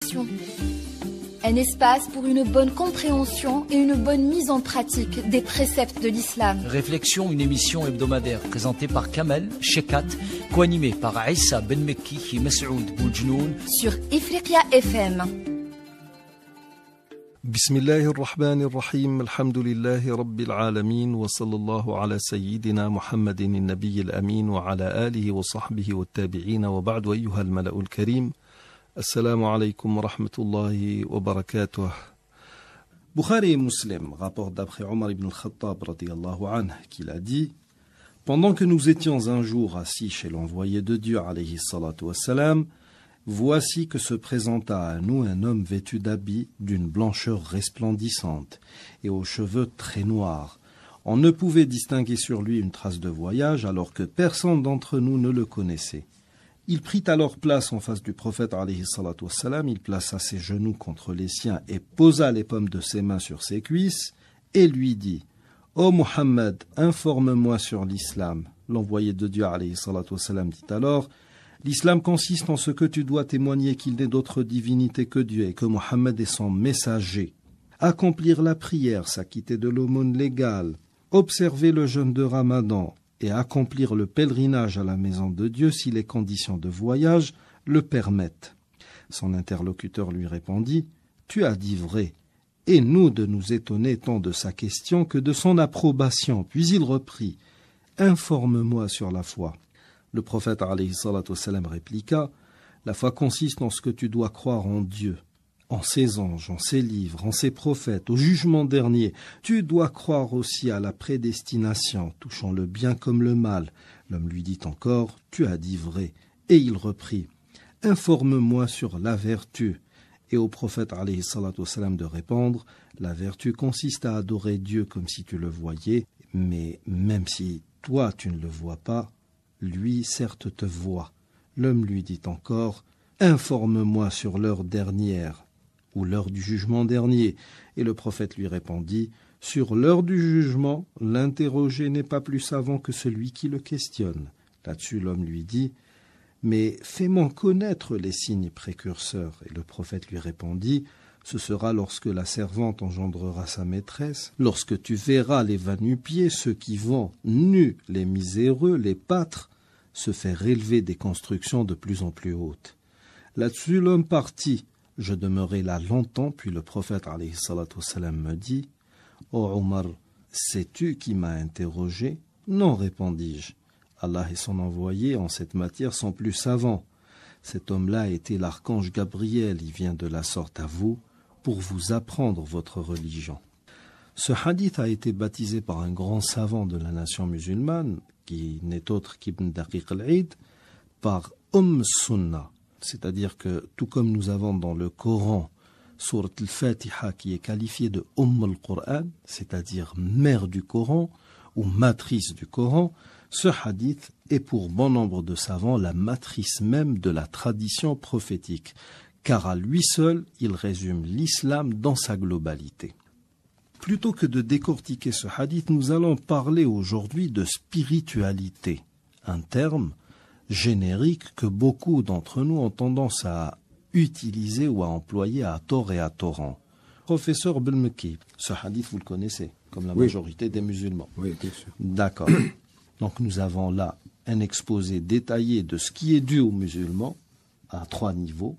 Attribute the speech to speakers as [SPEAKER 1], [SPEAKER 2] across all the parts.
[SPEAKER 1] Réflexion. Un espace pour une bonne compréhension et une bonne mise en pratique des préceptes de l'islam.
[SPEAKER 2] Réflexion, une émission hebdomadaire présentée par Kamel Shekat, co-animée par Aïssa Ben Mekki et Masoud Boujnoun
[SPEAKER 1] sur Ifriqiya FM.
[SPEAKER 3] بسم الله الرحمن الرحيم الحمد لله رب العالمين وصلى الله على سيدنا محمد النبي الأمين وعلى آله وصحبه والتابعين وبعد أيها الملأ الكريم السلام عليكم ورحمة الله وبركاته. Bukhari et Muslim rapportent d'après Omar ibn al-Khattab radiyallahu anhu qu'il a dit: pendant que nous étions un jour assis chez l'envoyé de Dieu alayhi salatu wassalam, voici que se présenta à nous un homme vêtu d'habits d'une blancheur resplendissante et aux cheveux très noirs. On ne pouvait distinguer sur lui une trace de voyage alors que personne d'entre nous ne le connaissait. Il prit alors place en face du prophète alayhi salatu wassalam, il plaça ses genoux contre les siens et posa les paumes de ses mains sur ses cuisses et lui dit: Ô Muhammad, informe-moi sur l'islam. L'envoyé de Dieu alayhi salatu wassalam dit alors: l'islam consiste en ce que tu dois témoigner qu'il n'est d'autre divinité que Dieu et que Mohammed est son messager. Accomplir la prière, s'acquitter de l'aumône légale, observer le jeûne de Ramadan et accomplir le pèlerinage à la maison de Dieu si les conditions de voyage le permettent. Son interlocuteur lui répondit: tu as dit vrai, et nous de nous étonner tant de sa question que de son approbation. Puis il reprit: informe-moi sur la foi. Le prophète alayhi salatu wassalam répliqua: la foi consiste en ce que tu dois croire en Dieu, en ses anges, en ses livres, en ses prophètes, au jugement dernier. Tu dois croire aussi à la prédestination, touchant le bien comme le mal. L'homme lui dit encore: tu as dit vrai. Et il reprit: informe-moi sur la vertu. Et au prophète alayhi salatu wassalam de répondre: la vertu consiste à adorer Dieu comme si tu le voyais, mais même si toi tu ne le vois pas, lui certes te voit. L'homme lui dit encore: informe-moi sur l'heure dernière, ou l'heure du jugement dernier. Et le prophète lui répondit: sur l'heure du jugement, l'interrogé n'est pas plus savant que celui qui le questionne. Là-dessus l'homme lui dit: mais fais-moi connaître les signes précurseurs. Et le prophète lui répondit: ce sera lorsque la servante engendrera sa maîtresse, lorsque tu verras les va-nu-pieds, ceux qui vont nus, les miséreux, les pâtres, se faire élever des constructions de plus en plus hautes. Là-dessus l'homme partit. Je demeurai là longtemps, puis le prophète alayhi salatu wassalam me dit: ô Omar, sais-tu qui m'a interrogé? Non, répondis-je. Allah et son envoyé en cette matière sont plus savants. Cet homme-là était l'archange Gabriel, il vient de la sorte à vous pour vous apprendre votre religion. Ce hadith a été baptisé par un grand savant de la nation musulmane, qui n'est autre qu'Ibn Daqiq al-Eid, par Sunnah. C'est-à-dire que, tout comme nous avons dans le Coran Surat al-Fatiha qui est qualifiée de al-Qur'an, c'est-à-dire mère du Coran ou matrice du Coran, ce hadith est pour bon nombre de savants la matrice même de la tradition prophétique, car à lui seul, il résume l'islam dans sa globalité. Plutôt que de décortiquer ce hadith, nous allons parler aujourd'hui de spiritualité, un terme générique que beaucoup d'entre nous ont tendance à utiliser ou à employer à tort et à torrent. Professeur Belmeki, ce hadith vous le connaissez, comme la majorité des musulmans.
[SPEAKER 4] Oui, bien sûr.
[SPEAKER 3] D'accord. Donc nous avons là un exposé détaillé de ce qui est dû aux musulmans à 3 niveaux,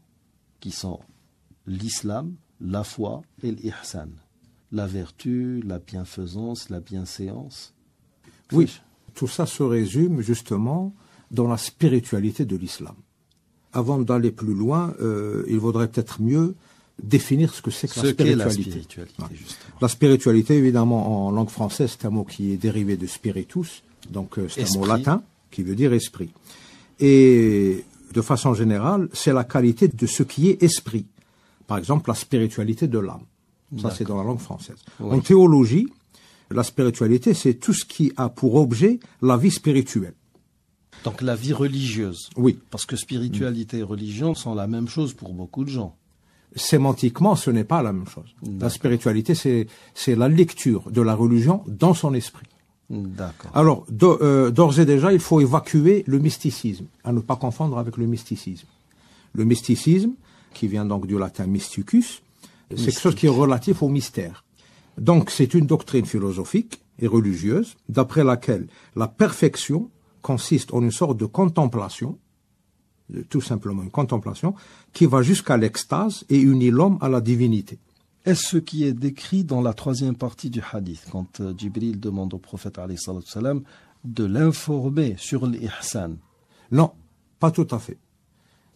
[SPEAKER 3] qui sont l'islam, la foi et l'ihsan. La vertu, la bienfaisance, la bienséance.
[SPEAKER 4] Oui, tout ça se résume justement dans la spiritualité de l'islam. Avant d'aller plus loin, il vaudrait peut-être mieux définir ce que c'est que la spiritualité. La spiritualité, évidemment, en langue française, c'est un mot qui est dérivé de spiritus, donc c'est un mot latin qui veut dire esprit. Et de façon générale, c'est la qualité de ce qui est esprit. Par exemple, la spiritualité de l'âme. Ça, c'est dans la langue française. Oui. En théologie, la spiritualité, c'est tout ce qui a pour objet la vie spirituelle.
[SPEAKER 3] Donc la vie religieuse.
[SPEAKER 4] Oui.
[SPEAKER 3] Parce que spiritualité et religion sont la même chose pour beaucoup de gens.
[SPEAKER 4] Sémantiquement, ce n'est pas la même chose. La spiritualité, c'est la lecture de la religion dans son esprit.
[SPEAKER 3] D'accord.
[SPEAKER 4] Alors, d'ores et déjà, il faut évacuer le mysticisme, à ne pas confondre avec le mysticisme. Le mysticisme, qui vient donc du latin mysticus. C'est quelque chose qui est relatif au mystère. Donc c'est une doctrine philosophique et religieuse d'après laquelle la perfection consiste en une sorte de contemplation, tout simplement une contemplation, qui va jusqu'à l'extase et unit l'homme à la divinité.
[SPEAKER 3] Est-ce ce qui est décrit dans la troisième partie du hadith, quand Jibril demande au prophète alayhi salatu wassalam de l'informer sur l'ihsan?
[SPEAKER 4] Non, pas tout à fait.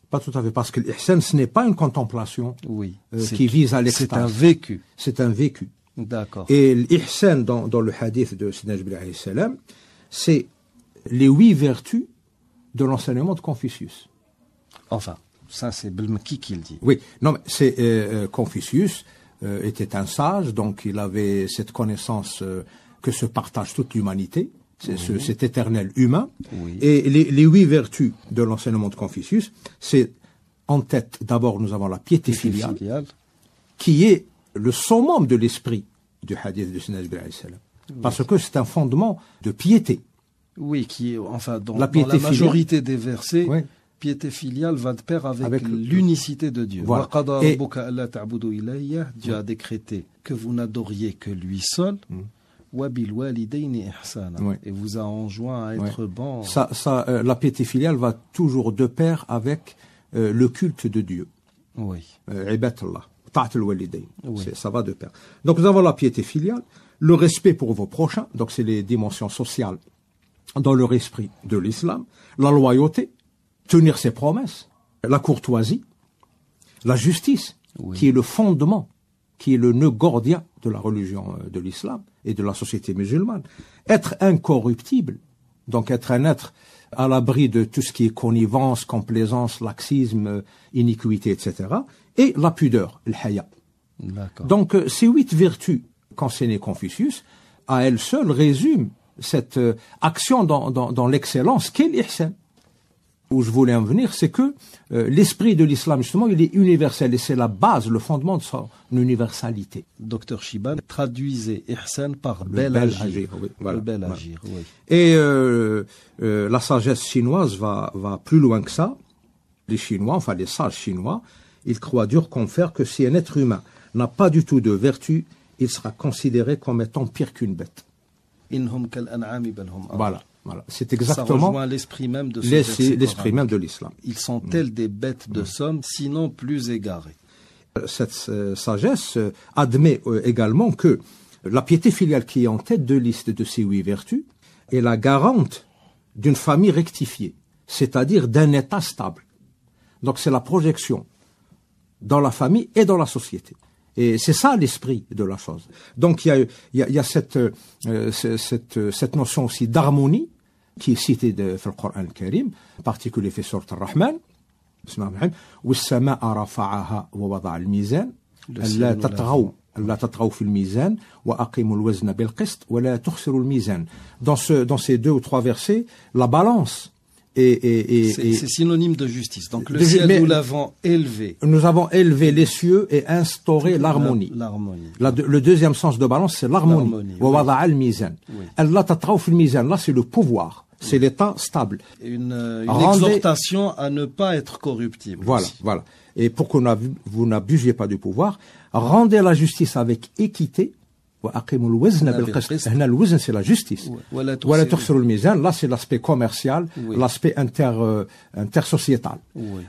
[SPEAKER 4] Pas tout à fait, parce que l'ihsan, ce n'est pas une contemplation qui vise à l'extase.
[SPEAKER 3] C'est un vécu.
[SPEAKER 4] C'est un vécu.
[SPEAKER 3] D'accord.
[SPEAKER 4] Et l'ihsan, dans le hadith de Sayyidina Jibril alayhi salam, c'est les 8 vertus de l'enseignement de Confucius.
[SPEAKER 3] Enfin, ça c'est Belmeki qui le dit.
[SPEAKER 4] Oui, non, mais c'est Confucius était un sage, donc il avait cette connaissance que se partage toute l'humanité, cet éternel humain. Oui. Et les 8 vertus de l'enseignement de Confucius, c'est en tête, d'abord nous avons la piété filiale, qui est le summum de l'esprit du hadith de Sayyidina Jibril alayhi salam. Parce que c'est un fondement de piété.
[SPEAKER 3] Oui, qui est, enfin, dans la majorité des versets, piété filiale va de pair avec l'unicité de Dieu.
[SPEAKER 4] Voilà.
[SPEAKER 3] Dieu a décrété que vous n'adoriez que lui seul. Et vous a enjoint à être bon.
[SPEAKER 4] La piété filiale va toujours de pair avec le culte de Dieu.
[SPEAKER 3] Oui.
[SPEAKER 4] Ça va de pair. Donc nous avons la piété filiale, le respect pour vos prochains, donc c'est les dimensions sociales dans leur esprit de l'islam, la loyauté, tenir ses promesses, la courtoisie, la justice, qui est le fondement, qui est le nœud gordien de la religion de l'islam et de la société musulmane. Être incorruptible, donc être un être à l'abri de tout ce qui est connivence, complaisance, laxisme, iniquité, etc. Et la pudeur, le haya. Donc ces 8 vertus qu'enseignait Confucius, à elles seules résument cette action dans l'excellence qu'est l'ihsan. Où je voulais en venir, c'est que l'esprit de l'islam, justement, il est universel et c'est la base, le fondement de son universalité.
[SPEAKER 3] Docteur Shiban traduisait ihsan par bel agir.
[SPEAKER 4] Oui, voilà,
[SPEAKER 3] le bel agir, oui.
[SPEAKER 4] Et la sagesse chinoise va plus loin que ça. Les Chinois, enfin les sages chinois, ils croient dur comme fer que si un être humain n'a pas du tout de vertu, il sera considéré comme étant pire qu'une bête. Voilà. C'est exactement
[SPEAKER 3] l'esprit même de
[SPEAKER 4] l'esprit même de l'islam.
[SPEAKER 3] Ils sont tels des bêtes de somme, sinon plus égarés.
[SPEAKER 4] Cette sagesse admet également que la piété filiale qui est en tête de liste de ces 8 vertus est la garante d'une famille rectifiée, c'est-à-dire d'un état stable. Donc c'est la projection dans la famille et dans la société. Et c'est ça l'esprit de la chose. Donc il y a cette notion aussi d'harmonie qui est citée dans le Coran al-Karim, en particulier fait sur Ar-Rahman. وَالسَّمَاءَ رَفَعَهَا وَوَضَعَ الْمِيزَانَ أَلَّا تَطْغَوْا فِي الْمِيزَانِ وَأَقِيمُوا الْوَزْنَ بِالْقِسْطِ وَلَا تُخْسِرُوا الْمِيزَانَ. Dans ces 2 ou 3 versets, la balance
[SPEAKER 3] c'est synonyme de justice. Donc le ciel, nous l'avons élevé.
[SPEAKER 4] Nous avons élevé les cieux et instauré l'harmonie. Le deuxième sens de balance, c'est l'harmonie. Là, c'est le pouvoir. C'est l'état stable.
[SPEAKER 3] Une exhortation à ne pas être corruptible.
[SPEAKER 4] Voilà. Et pour que vous n'abusiez pas du pouvoir, rendez la justice avec équité. Le wazn, c'est la justice. Là, c'est l'aspect commercial, l'aspect intersociétal.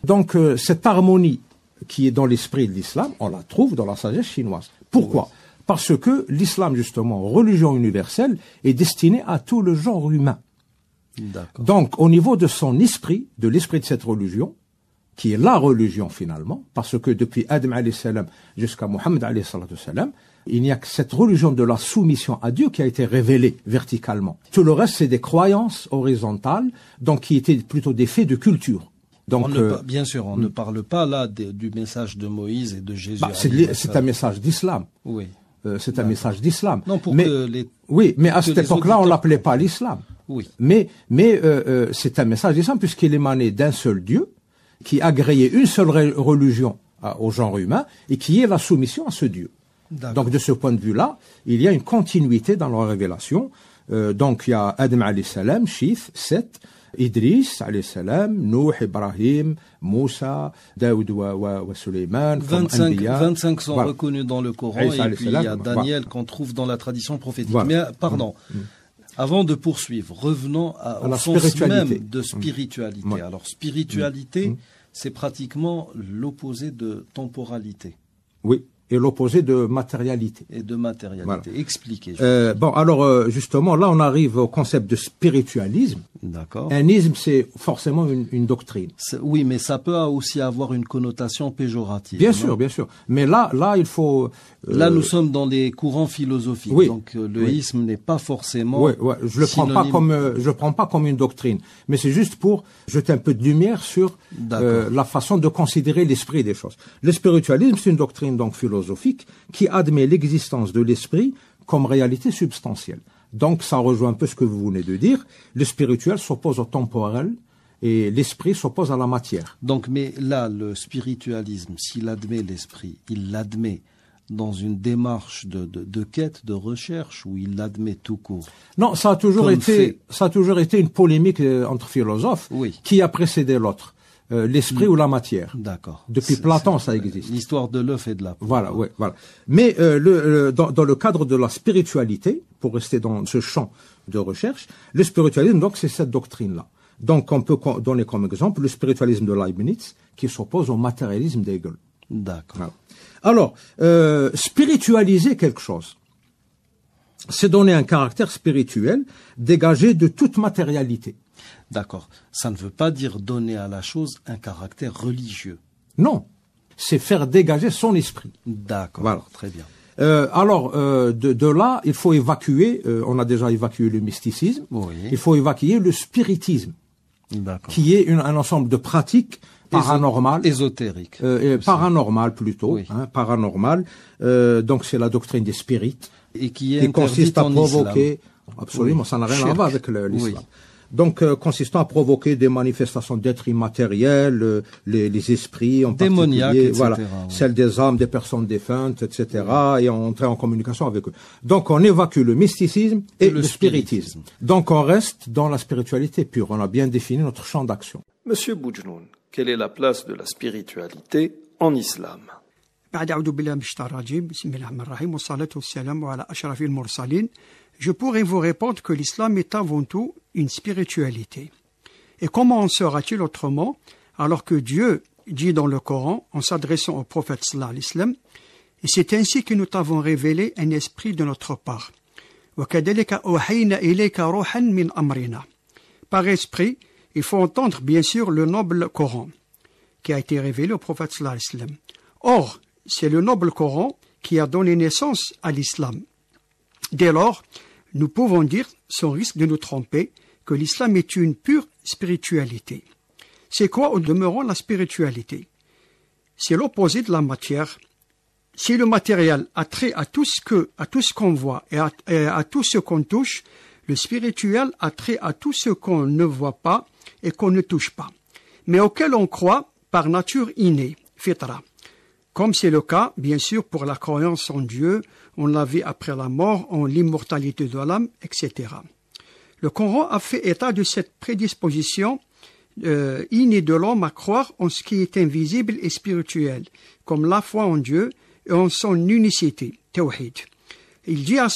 [SPEAKER 4] Donc, cette harmonie qui est dans l'esprit de l'islam, on la trouve dans la sagesse chinoise. Pourquoi? Parce que l'islam, justement, religion universelle, est destiné à tout le genre humain. Donc, au niveau de son esprit, de l'esprit de cette religion, qui est la religion finalement, parce que depuis Adam alayhi salam jusqu'à Mohammed alayhi salam, il n'y a que cette religion de la soumission à Dieu qui a été révélée verticalement. Tout le reste, c'est des croyances horizontales, donc qui étaient plutôt des faits de culture. Donc,
[SPEAKER 3] bien sûr, on ne parle pas là du message de Moïse et de Jésus.
[SPEAKER 4] C'est un message d'islam.
[SPEAKER 3] Oui.
[SPEAKER 4] C'est un message d'islam.
[SPEAKER 3] Non,
[SPEAKER 4] oui, mais à cette époque-là, on l'appelait pas l'islam.
[SPEAKER 3] Oui.
[SPEAKER 4] Mais c'est un message d'islam puisqu'il émanait d'un seul Dieu qui agréait une seule religion au genre humain et qui est la soumission à ce Dieu. Donc de ce point de vue-là, il y a une continuité dans la révélation Donc il y a Adam alayhi salam, Shith, Seth, Idris alayhi salam, Nuh, Ibrahim, Moussa, Daoud wa Suleiman,
[SPEAKER 3] 25 sont reconnus dans le Coran, et puis il y a Daniel qu'on trouve dans la tradition prophétique. Voilà. Mais pardon, avant de poursuivre, revenons au sens même de spiritualité. Alors spiritualité, c'est pratiquement l'opposé de temporalité.
[SPEAKER 4] Oui. Et l'opposé de matérialité.
[SPEAKER 3] Et de matérialité. Voilà. Expliquez.
[SPEAKER 4] Bon, alors justement, là, on arrive au concept de spiritualisme.
[SPEAKER 3] D'accord.
[SPEAKER 4] Un isme, c'est forcément une doctrine.
[SPEAKER 3] Oui, mais ça peut aussi avoir une connotation péjorative.
[SPEAKER 4] Bien sûr, bien sûr. Mais là, il faut...
[SPEAKER 3] Là, nous sommes dans les courants philosophiques.
[SPEAKER 4] Oui,
[SPEAKER 3] donc, le isme n'est pas forcément...
[SPEAKER 4] Oui, je le prends pas comme une doctrine. Mais c'est juste pour jeter un peu de lumière sur la façon de considérer l'esprit des choses. Le spiritualisme, c'est une doctrine donc philosophique qui admet l'existence de l'esprit comme réalité substantielle. Donc, ça rejoint un peu ce que vous venez de dire. Le spirituel s'oppose au temporel et l'esprit s'oppose à la matière.
[SPEAKER 3] Donc, mais là, le spiritualisme, s'il admet l'esprit, il l'admet dans une démarche de quête, de recherche, ou il l'admet tout court?
[SPEAKER 4] Non, ça a toujours été une polémique entre philosophes qui a précédé l'autre. L'esprit ou la matière.
[SPEAKER 3] D'accord.
[SPEAKER 4] Depuis Platon, ça existe.
[SPEAKER 3] L'histoire de l'œuf et de la poule.
[SPEAKER 4] Voilà, oui, voilà. Mais dans le cadre de la spiritualité, pour rester dans ce champ de recherche, le spiritualisme, donc, c'est cette doctrine-là. Donc, on peut donner comme exemple le spiritualisme de Leibniz, qui s'oppose au matérialisme d'Hegel.
[SPEAKER 3] D'accord.
[SPEAKER 4] Voilà. Alors, spiritualiser quelque chose, c'est donner un caractère spirituel dégagé de toute matérialité.
[SPEAKER 3] D'accord. Ça ne veut pas dire donner à la chose un caractère religieux.
[SPEAKER 4] Non. C'est faire dégager son esprit.
[SPEAKER 3] D'accord.
[SPEAKER 4] Voilà.
[SPEAKER 3] Très bien.
[SPEAKER 4] Alors, de là, il faut évacuer, on a déjà évacué le mysticisme, il faut évacuer le spiritisme, qui est un ensemble de pratiques paranormales.
[SPEAKER 3] Ésotériques.
[SPEAKER 4] Paranormales plutôt, paranormales. Donc c'est la doctrine des spirites.
[SPEAKER 3] Et qui
[SPEAKER 4] consiste à provoquer...
[SPEAKER 3] Islam.
[SPEAKER 4] Absolument, ça n'a rien à voir avec l'islam. Donc, consistant à provoquer des manifestations d'êtres immatériels, les esprits en
[SPEAKER 3] démoniaques,
[SPEAKER 4] particulier, celles des âmes, des personnes défuntes, etc., et entrer en communication avec eux. Donc, on évacue le mysticisme et le spiritisme. Donc, on reste dans la spiritualité pure. On a bien défini notre champ d'action.
[SPEAKER 5] Monsieur Boujnoun, quelle est la place de la spiritualité en islam?
[SPEAKER 6] Je pourrais vous répondre que l'islam est avant tout une spiritualité. Et comment en sera-t-il autrement alors que Dieu dit dans le Coran, en s'adressant au prophète sallallahu alayhi wa sallam, et c'est ainsi que nous t'avons révélé un esprit de notre part. Par esprit, il faut entendre bien sûr le noble Coran qui a été révélé au prophète sallallahu alayhi wa sallam. Or, c'est le noble Coran qui a donné naissance à l'islam. Dès lors, nous pouvons dire, sans risque de nous tromper, que l'islam est une pure spiritualité. C'est quoi au demeurant la spiritualité? C'est l'opposé de la matière. Si le matériel a trait à tout ce qu'on voit et à tout ce qu'on touche, le spirituel a trait à tout ce qu'on ne voit pas et qu'on ne touche pas, mais auquel on croit par nature innée, fitra. Comme c'est le cas, bien sûr, pour la croyance en Dieu, en la vie après la mort, en l'immortalité de l'âme, etc. Le Coran a fait état de cette prédisposition innée de l'homme à croire en ce qui est invisible et spirituel, comme la foi en Dieu et en son unicité, tawhid. Il dit à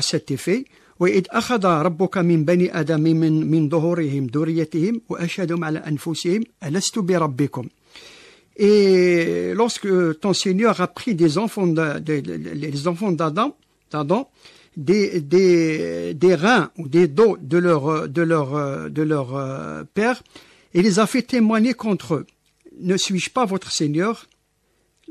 [SPEAKER 6] cet effet, وَإِذْ أَخَذَ رَبُّكَ مِنْ بَنِي آدَمَ مِنْ ظُهُورِهِمْ ذُرِّيَّتَهُمْ وَأَشْهَدُهُمْ عَلَى أَنفُسِهِمْ أَلَسْتُ بِرَبِّكُمْ. Et lorsque ton Seigneur a pris les enfants d'Adam, des reins ou des dos de leur père, et les a fait témoigner contre eux. Ne suis-je pas votre Seigneur?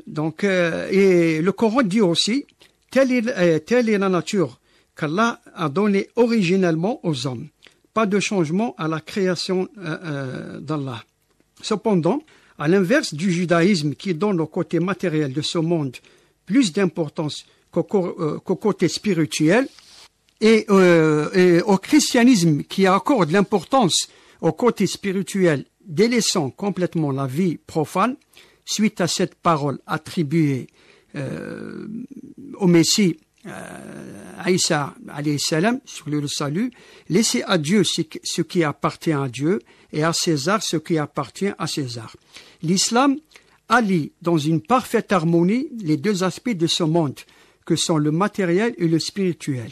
[SPEAKER 6] Donc, et le Coran dit aussi, telle est la nature qu'Allah a donnée originellement aux hommes. Pas de changement à la création d'Allah. Cependant, à l'inverse du judaïsme qui donne au côté matériel de ce monde plus d'importance qu'au côté spirituel, et au christianisme qui accorde l'importance au côté spirituel, délaissant complètement la vie profane, suite à cette parole attribuée au Messie, Aïssa alayhi salam, sur le salut, laissez à Dieu ce qui appartient à Dieu et à César ce qui appartient à César. L'islam allie dans une parfaite harmonie les deux aspects de ce monde, que sont le matériel et le spirituel.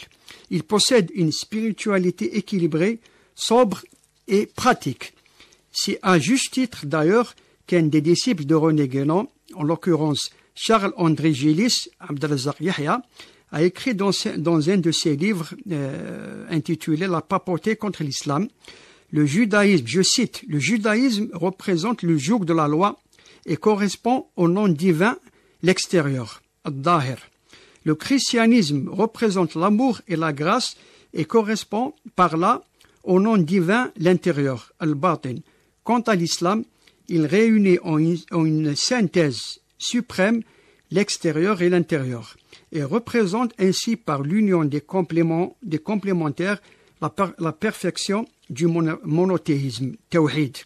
[SPEAKER 6] Il possède une spiritualité équilibrée, sobre et pratique. C'est à juste titre d'ailleurs qu'un des disciples de René Guénon, en l'occurrence Charles-André Gillis, Abdelazar Yahya, a écrit dans un de ses livres intitulé « La papauté contre l'islam ». Le judaïsme, je cite, « Le judaïsme représente le joug de la loi et correspond au nom divin, l'extérieur, ad-dahir. Le christianisme représente l'amour et la grâce et correspond par là au nom divin, l'intérieur, al-batin. Quant à l'islam, il réunit en une synthèse suprême l'extérieur et l'intérieur et représente ainsi par l'union des complémentaires la perfection du monothéisme, tawhid.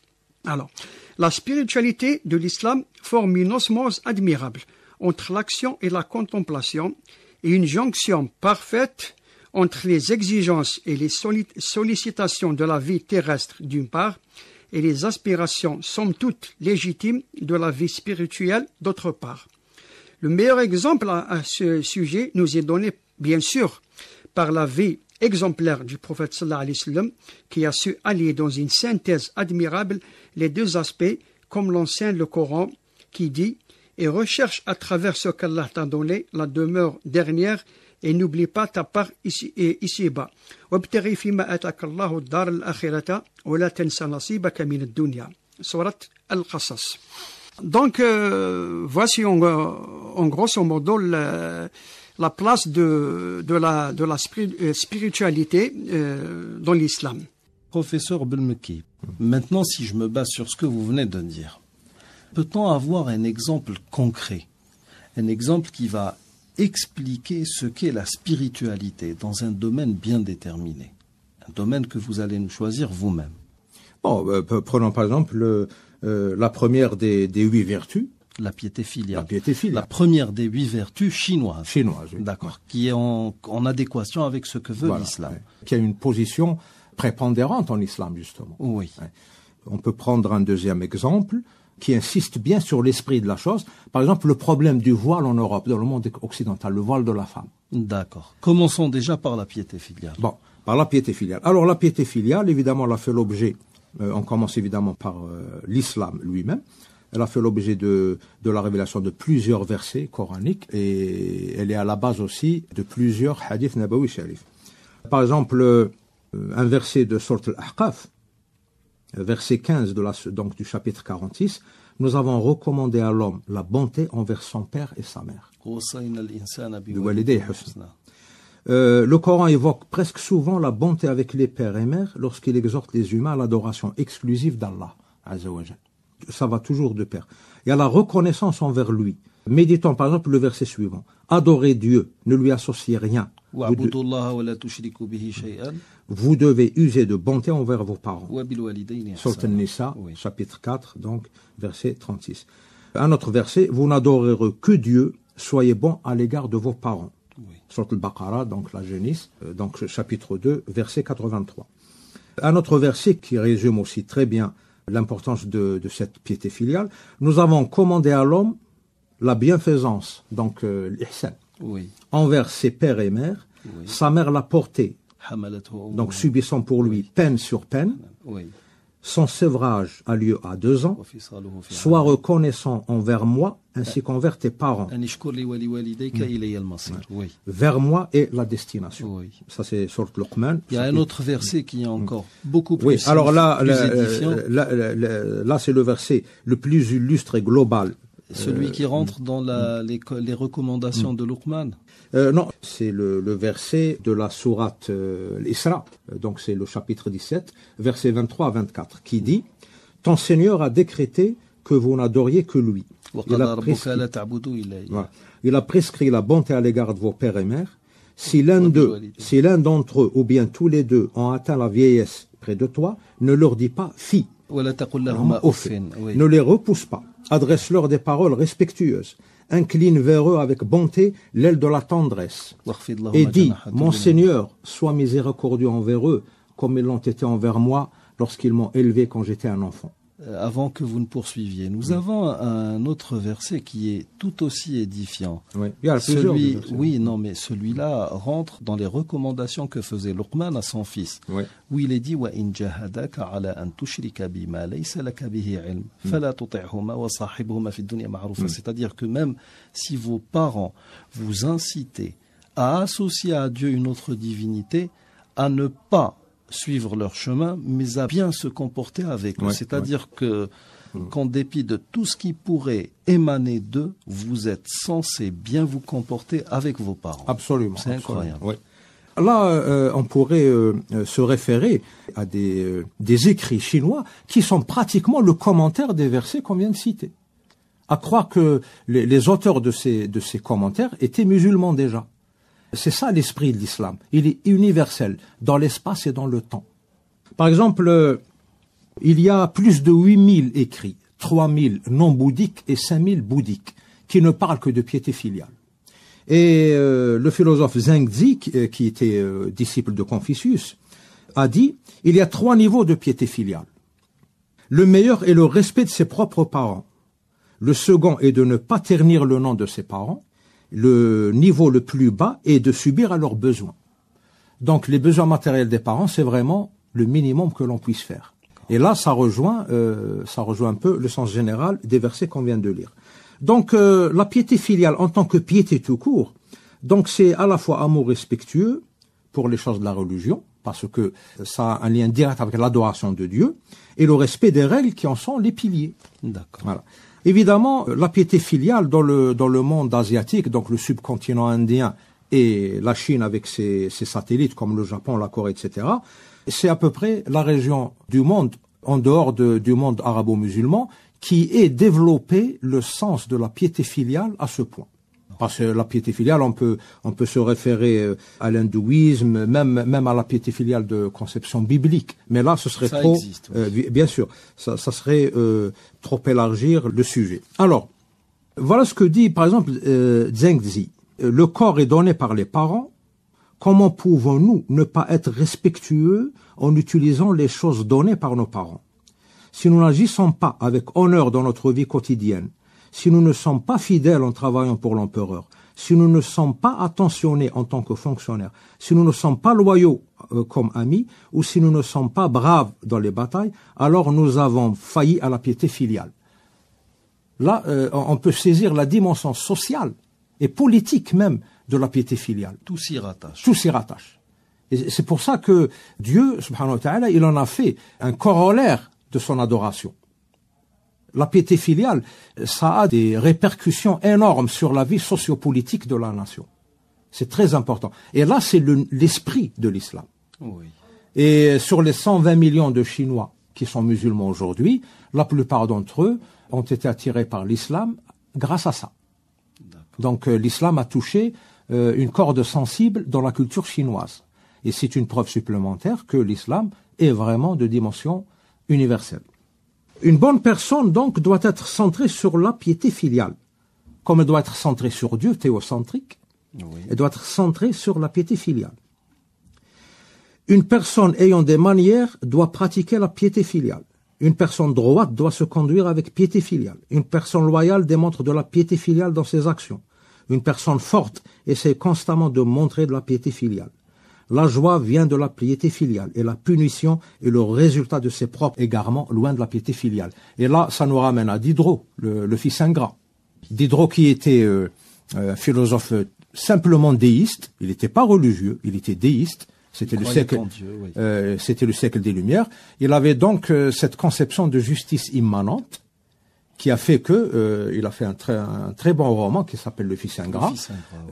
[SPEAKER 6] Alors, la spiritualité de l'islam forme une osmose admirable entre l'action et la contemplation et une jonction parfaite entre les exigences et les sollicitations de la vie terrestre d'une part et les aspirations somme toute légitimes de la vie spirituelle d'autre part. Le meilleur exemple à ce sujet nous est donné bien sûr par la vie exemplaire du prophète sallallahu alayhi wa sallam qui a su allier dans une synthèse admirable les deux aspects comme l'enseigne le Coran qui dit « Et recherche à travers ce qu'Allah t'a donné la demeure dernière et n'oublie pas ta part ici-bas. وابتغي فيما آتاك الله الدار الآخرة ولا تنسى نصيبك من الدنيا. Surat Al-Qasas. Donc, voici en grosso modo la place de la spiritualité dans l'islam.
[SPEAKER 3] Professeur Belmeki, maintenant si je me base sur ce que vous venez de dire, peut-on avoir un exemple concret, un exemple qui va expliquer ce qu'est la spiritualité dans un domaine bien déterminé, un domaine que vous allez nous choisir vous-même?
[SPEAKER 4] Bon, prenons par exemple la première des 8 vertus.
[SPEAKER 3] La piété filiale.
[SPEAKER 4] La piété filiale.
[SPEAKER 3] La première des 8 vertus chinoises.
[SPEAKER 4] Chinoises, oui.
[SPEAKER 3] D'accord. Qui est en adéquation avec ce que veut l'islam.
[SPEAKER 4] Ouais. Qui a une position prépondérante en islam, justement.
[SPEAKER 3] Oui.
[SPEAKER 4] Ouais. On peut prendre un deuxième exemple qui insiste bien sur l'esprit de la chose. Par exemple, le problème du voile en Europe, dans le monde occidental, le voile de la femme.
[SPEAKER 3] D'accord. Commençons déjà par la piété filiale.
[SPEAKER 4] Bon, par la piété filiale. Alors, la piété filiale, évidemment, elle a fait l'objet, on commence évidemment par l'islam lui-même. Elle a fait l'objet de la révélation de plusieurs versets coraniques et elle est à la base aussi de plusieurs hadiths nabawi sharif. Par exemple, un verset de Sourate Al-Ahqaf, verset 15 donc du chapitre 46, nous avons recommandé à l'homme la bonté envers son père et sa mère. Le Coran évoque presque souvent la bonté avec les pères et mères lorsqu'il exhorte les humains à l'adoration exclusive d'Allah. Ça va toujours de pair. Il y a la reconnaissance envers lui. Méditons par exemple le verset suivant. Adorez Dieu, ne lui associez rien. Vous devez user de bonté envers vos parents. Sourate An-Nisa, chapitre 4, donc verset 36. Un autre verset, vous n'adorerez que Dieu, soyez bons à l'égard de vos parents. Sourate Al-Baqarah, donc la Genèse, donc chapitre 2, verset 83. Un autre verset qui résume aussi très bien l'importance de cette piété filiale. Nous avons commandé à l'homme la bienfaisance, donc l'ihsan, envers ses pères et mères. Sa mère l'a porté, donc subissant pour lui peine sur peine. Son sévrage a lieu à 2 ans. Sois reconnaissant envers moi ainsi qu'envers tes parents. Vers moi est la destination. Ça c'est Sourate Luqman.
[SPEAKER 3] Il y a un autre verset qui est encore beaucoup plus
[SPEAKER 4] alors là,
[SPEAKER 3] édifiant.
[SPEAKER 4] Là c'est le verset le plus illustre et global.
[SPEAKER 3] Celui qui rentre dans les recommandations de Luqman.
[SPEAKER 4] Non, c'est le verset de la sourate l'Isra, donc c'est le chapitre 17, versets 23 à 24, qui dit « Ton Seigneur a décrété que vous n'adoriez que lui. Il a prescrit la bonté à l'égard de vos pères et mères. Si l'un d'entre eux, ou bien tous les deux, ont atteint la vieillesse près de toi, ne leur dis pas « fi ». Ne les repousse pas. Adresse-leur des paroles respectueuses. incline vers eux avec bonté l'aile de la tendresse. Et dis, mon Seigneur, sois miséricordieux envers eux, comme ils l'ont été envers moi lorsqu'ils m'ont élevé quand j'étais un enfant.
[SPEAKER 3] Avant que vous ne poursuiviez, nous avons un autre verset qui est tout aussi édifiant.
[SPEAKER 4] Oui, il y a plusieurs versets.
[SPEAKER 3] Oui, non, mais celui-là rentre dans les recommandations que faisait Luqman à son fils, où il est dit وَإِنْ جَاهَدَاكَ عَلَى أَنْ تُشْرِكَ بِمَا لَيْسَ لَكَ بِهِ عِلْمٌ فَلَا تُطِعْهُمَا وَصَاحِبْهُمَا فِي الدُّنْيا مَعْرُوفًا. C'est-à-dire que même si vos parents vous incitent à associer à Dieu une autre divinité, à ne pas suivre leur chemin, mais à bien se comporter avec eux. C'est-à-dire que, qu'en dépit de tout ce qui pourrait émaner d'eux, vous êtes censé bien vous comporter avec vos parents.
[SPEAKER 4] Absolument.
[SPEAKER 3] C'est incroyable.
[SPEAKER 4] Oui. Là, on pourrait se référer à des écrits chinois qui sont pratiquement le commentaire des versets qu'on vient de citer. À croire que les auteurs de ces commentaires étaient musulmans déjà. C'est ça l'esprit de l'islam. Il est universel dans l'espace et dans le temps. Par exemple, il y a plus de 8000 écrits, 3000 non bouddhiques et 5000 bouddhiques, qui ne parlent que de piété filiale. Et le philosophe Zhengzi, qui était disciple de Confucius, a dit, il y a 3 niveaux de piété filiale. Le meilleur est le respect de ses propres parents. Le second est de ne pas ternir le nom de ses parents. Le niveau le plus bas est de subir à leurs besoins. Donc les besoins matériels des parents, c'est vraiment le minimum que l'on puisse faire. Et là, ça rejoint un peu le sens général des versets qu'on vient de lire. Donc la piété filiale en tant que piété tout court, donc c'est à la fois amour respectueux pour les choses de la religion, parce que ça a un lien direct avec l'adoration de Dieu, et le respect des règles qui en sont les piliers.
[SPEAKER 3] D'accord.
[SPEAKER 4] Voilà. Évidemment, la piété filiale dans le monde asiatique, donc le subcontinent indien et la Chine avec ses satellites comme le Japon, la Corée, etc., c'est à peu près la région du monde, en dehors du monde arabo-musulman, qui ait développé le sens de la piété filiale à ce point. Parce que la piété filiale, on peut se référer à l'hindouisme, même à la piété filiale de conception biblique. Mais là, ce serait trop...
[SPEAKER 3] Existe, oui.
[SPEAKER 4] Bien sûr, ça serait trop élargir le sujet. Alors, voilà ce que dit, par exemple, Zhengzi. Le corps est donné par les parents. Comment pouvons-nous ne pas être respectueux en utilisant les choses données par nos parents? Si nous n'agissons pas avec honneur dans notre vie quotidienne, si nous ne sommes pas fidèles en travaillant pour l'empereur, si nous ne sommes pas attentionnés en tant que fonctionnaires, si nous ne sommes pas loyaux comme amis, ou si nous ne sommes pas braves dans les batailles, alors nous avons failli à la piété filiale. Là, on peut saisir la dimension sociale et politique même de la piété filiale.
[SPEAKER 3] Tout s'y rattache.
[SPEAKER 4] Tout s'y rattache. Et c'est pour ça que Dieu, subhanahu wa ta'ala, il en a fait un corollaire de son adoration. La piété filiale, ça a des répercussions énormes sur la vie sociopolitique de la nation. C'est très important. Et là, c'est l'esprit de l'islam.
[SPEAKER 3] Oui.
[SPEAKER 4] Et sur les 120 millions de Chinois qui sont musulmans aujourd'hui, la plupart d'entre eux ont été attirés par l'islam grâce à ça. Donc l'islam a touché une corde sensible dans la culture chinoise. Et c'est une preuve supplémentaire que l'islam est vraiment de dimension universelle. Une bonne personne, donc, doit être centrée sur la piété filiale. Comme elle doit être centrée sur Dieu, théocentrique, elle doit être centrée sur la piété filiale. Une personne ayant des manières doit pratiquer la piété filiale. Une personne droite doit se conduire avec piété filiale. Une personne loyale démontre de la piété filiale dans ses actions. Une personne forte essaie constamment de montrer de la piété filiale. La joie vient de la piété filiale et la punition est le résultat de ses propres égarements loin de la piété filiale. Et là, ça nous ramène à Diderot, le fils ingrat. Diderot qui était un philosophe simplement déiste, il n'était pas religieux, il était déiste, c'était le siècle des Lumières. Il avait donc cette conception de justice immanente qui a fait que il a fait un très bon roman qui s'appelle Le Fils ingrat.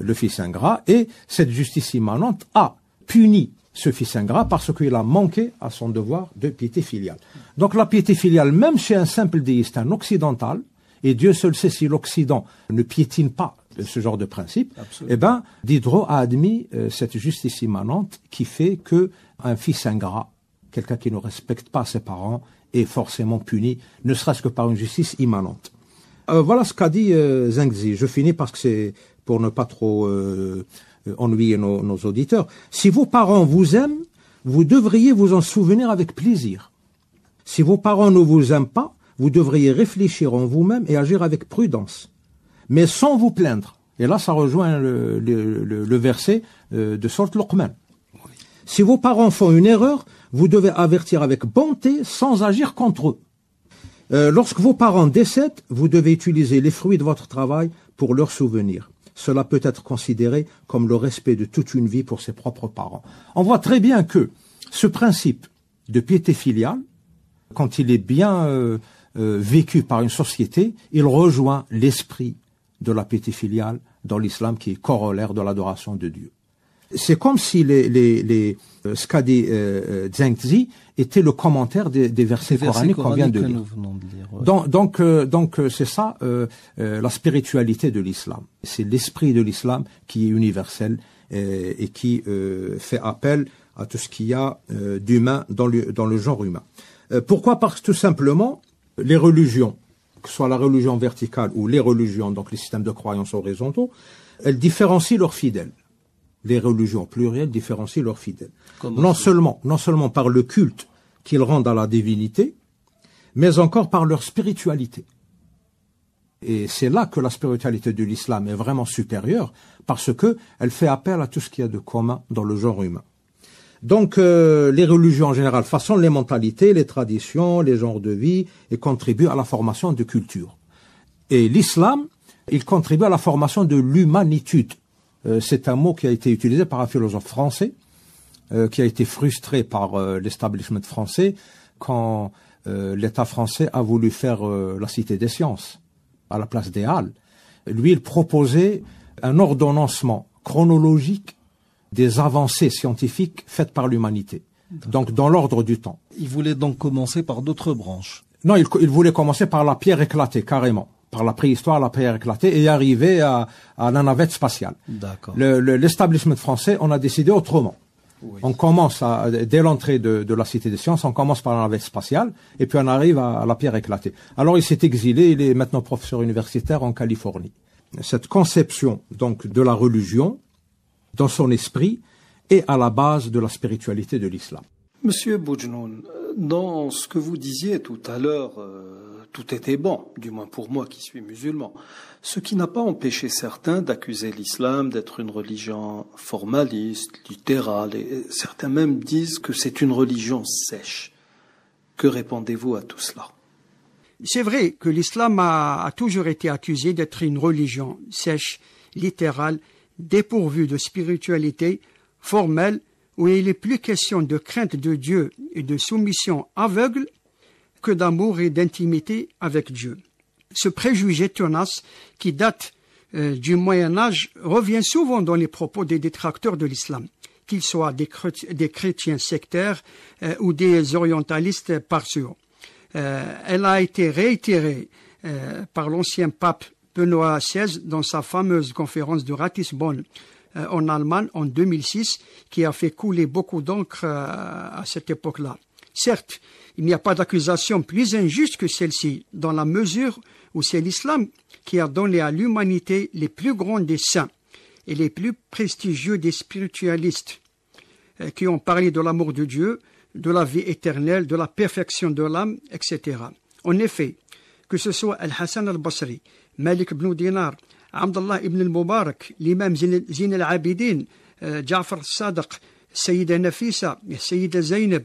[SPEAKER 4] Le Fils ingrat. Et cette justice immanente a puni ce fils ingrat parce qu'il a manqué à son devoir de piété filiale. Donc la piété filiale, même chez un simple déiste, un occidental, et Dieu seul sait si l'Occident ne piétine pas ce genre de principe, eh ben, Diderot a admis cette justice immanente qui fait que un fils ingrat, quelqu'un qui ne respecte pas ses parents, est forcément puni, ne serait-ce que par une justice immanente. Voilà ce qu'a dit Zengzi. Je finis parce que c'est pour ne pas trop ennuyer nos auditeurs. Si vos parents vous aiment, vous devriez vous en souvenir avec plaisir. Si vos parents ne vous aiment pas, vous devriez réfléchir en vous-même et agir avec prudence, mais sans vous plaindre. Et là, ça rejoint le verset de Sourate Luqman. Oui. Si vos parents font une erreur, vous devez avertir avec bonté sans agir contre eux. Lorsque vos parents décèdent, vous devez utiliser les fruits de votre travail pour leur souvenir. Cela peut être considéré comme le respect de toute une vie pour ses propres parents. On voit très bien que ce principe de piété filiale, quand il est bien vécu par une société, il rejoint l'esprit de la piété filiale dans l'islam qui est corollaire de l'adoration de Dieu. C'est comme si ce qu'a dit Zengzi était le commentaire des versets coraniques qu'on vient de lire. Ouais. Donc c'est ça la spiritualité de l'islam. C'est l'esprit de l'islam qui est universel et qui fait appel à tout ce qu'il y a d'humain dans le genre humain. Pourquoi? Parce que tout simplement, les religions, que ce soit la religion verticale ou les religions, donc les systèmes de croyances horizontaux, elles différencient leurs fidèles. Les religions plurielles différencient leurs fidèles. Non seulement par le culte qu'ils rendent à la divinité, mais encore par leur spiritualité. Et c'est là que la spiritualité de l'islam est vraiment supérieure, parce que elle fait appel à tout ce qu'il y a de commun dans le genre humain. Donc les religions en général façonnent les mentalités, les traditions, les genres de vie et contribuent à la formation de culture. Et l'islam, il contribue à la formation de l'humanitude. C'est un mot qui a été utilisé par un philosophe français, qui a été frustré par l'establishment français quand l'État français a voulu faire la Cité des sciences à la place des Halles. Lui, il proposait un ordonnancement chronologique des avancées scientifiques faites par l'humanité, donc dans l'ordre du temps.
[SPEAKER 3] Il voulait donc commencer par d'autres branches.
[SPEAKER 4] Non, il voulait commencer par la pierre éclatée, carrément. Par la préhistoire, la pierre éclatée, et arriver à la navette spatiale. D'accord. L'establishment français, on a décidé autrement. Oui. On commence dès l'entrée de la Cité des Sciences, on commence par la navette spatiale, et puis on arrive à la pierre éclatée. Alors il s'est exilé, il est maintenant professeur universitaire en Californie. Cette conception, donc, de la religion, dans son esprit, est à la base de la spiritualité de l'islam.
[SPEAKER 5] Monsieur Boujnoun, dans ce que vous disiez tout à l'heure, tout était bon, du moins pour moi qui suis musulman. Ce qui n'a pas empêché certains d'accuser l'islam d'être une religion formaliste, littérale, et certains même disent que c'est une religion sèche. Que répondez-vous à tout cela?
[SPEAKER 6] C'est vrai que l'islam a toujours été accusé d'être une religion sèche, littérale, dépourvue de spiritualité, formelle, où il est plus question de crainte de Dieu et de soumission aveugle que d'amour et d'intimité avec Dieu. Ce préjugé tenace qui date du Moyen-Âge revient souvent dans les propos des détracteurs de l'islam, qu'ils soient des chrétiens sectaires ou des orientalistes partiaux. Elle a été réitérée par l'ancien pape Benoît XVI dans sa fameuse conférence de Ratisbonne en Allemagne en 2006, qui a fait couler beaucoup d'encre à cette époque-là. Certes, il n'y a pas d'accusation plus injuste que celle-ci, dans la mesure où c'est l'islam qui a donné à l'humanité les plus grands des saints et les plus prestigieux des spiritualistes, qui ont parlé de l'amour de Dieu, de la vie éternelle, de la perfection de l'âme, etc. En effet, que ce soit Al-Hassan al-Basri, Malik ibn Dinar, Abdullah ibn al-Mubarak, l'imam Zin al-Abidin, Ja'far al-Sadiq, Sayyida Nafisa, Sayyida Zaynab,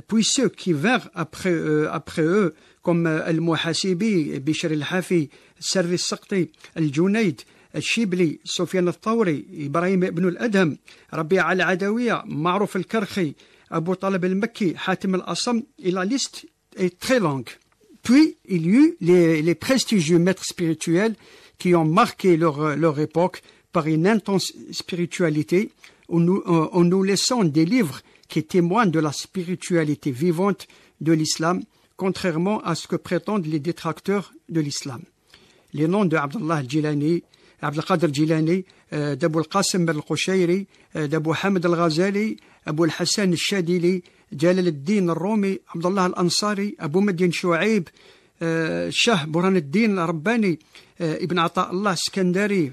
[SPEAKER 6] puis ceux qui vinrent après eux, comme Al-Muhasibi, Bishr al-Hafi, Sarri al-Saqti, Al-Junayd, Al-Shibli, Sufyan al-Thawri, Ibrahim ibn al-Adham, Rabi' al-Adawiya, Ma'ruf al-Karkhi, Abu Talib al-Makki, Hatim al-Assam, et la liste est très longue. Puis, il y eut les prestigieux maîtres spirituels qui ont marqué leur époque par une intense spiritualité, en nous laissant des livres qui témoignent de la spiritualité vivante de l'islam, contrairement à ce que prétendent les détracteurs de l'islam. Les noms de Abdullah al-Jilani, Abdul Qadir al-Jilani, d'Abu al-Qasim al-Qushayri, d'Abu Hamid al-Ghazali, Abu al-Hassan al-Shadili, Jalal al-Din al-Rumi, Abdullah al-Ansari, Abu Madyan Shu'aib, الشاه برهان الدين الرباني، ابن عطاء الله السكندري،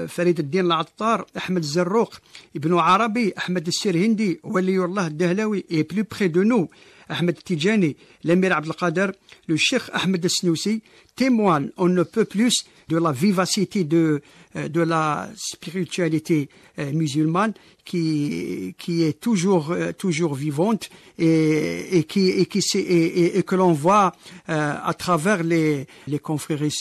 [SPEAKER 6] فريد الدين العطار، أحمد الزروق، ابن عربي، أحمد السرهندي، ولي الله الدهلوي، et plus près de nous, Ahmed Tidjani, l'émir Abdelkader, le cheikh Ahmed Snoussi témoignent on ne peut plus de la vivacité de la spiritualité musulmane qui est toujours vivante et que l'on voit à travers les confréries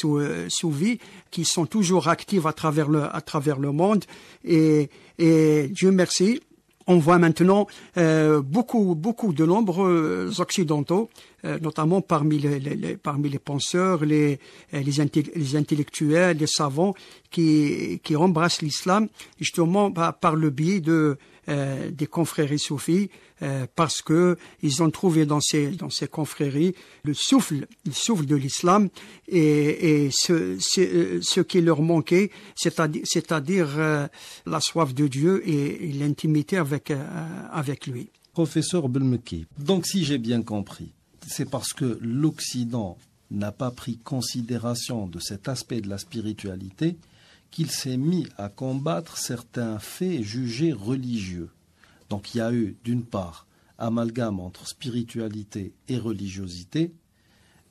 [SPEAKER 6] soufis qui sont toujours actives à travers le monde et Dieu merci. On voit maintenant beaucoup de nombreux occidentaux, notamment parmi les penseurs, les intellectuels, les savants, qui embrassent l'islam justement par le biais des confréries soufis, parce que ils ont trouvé dans ces confréries le souffle de l'islam et ce qui leur manquait, c'est-à-dire la soif de Dieu et l'intimité avec lui.
[SPEAKER 3] Professeur Belmeki, donc si j'ai bien compris, c'est parce que l'Occident n'a pas pris considération de cet aspect de la spiritualité qu'il s'est mis à combattre certains faits jugés religieux. Donc il y a eu, d'une part, amalgame entre spiritualité et religiosité,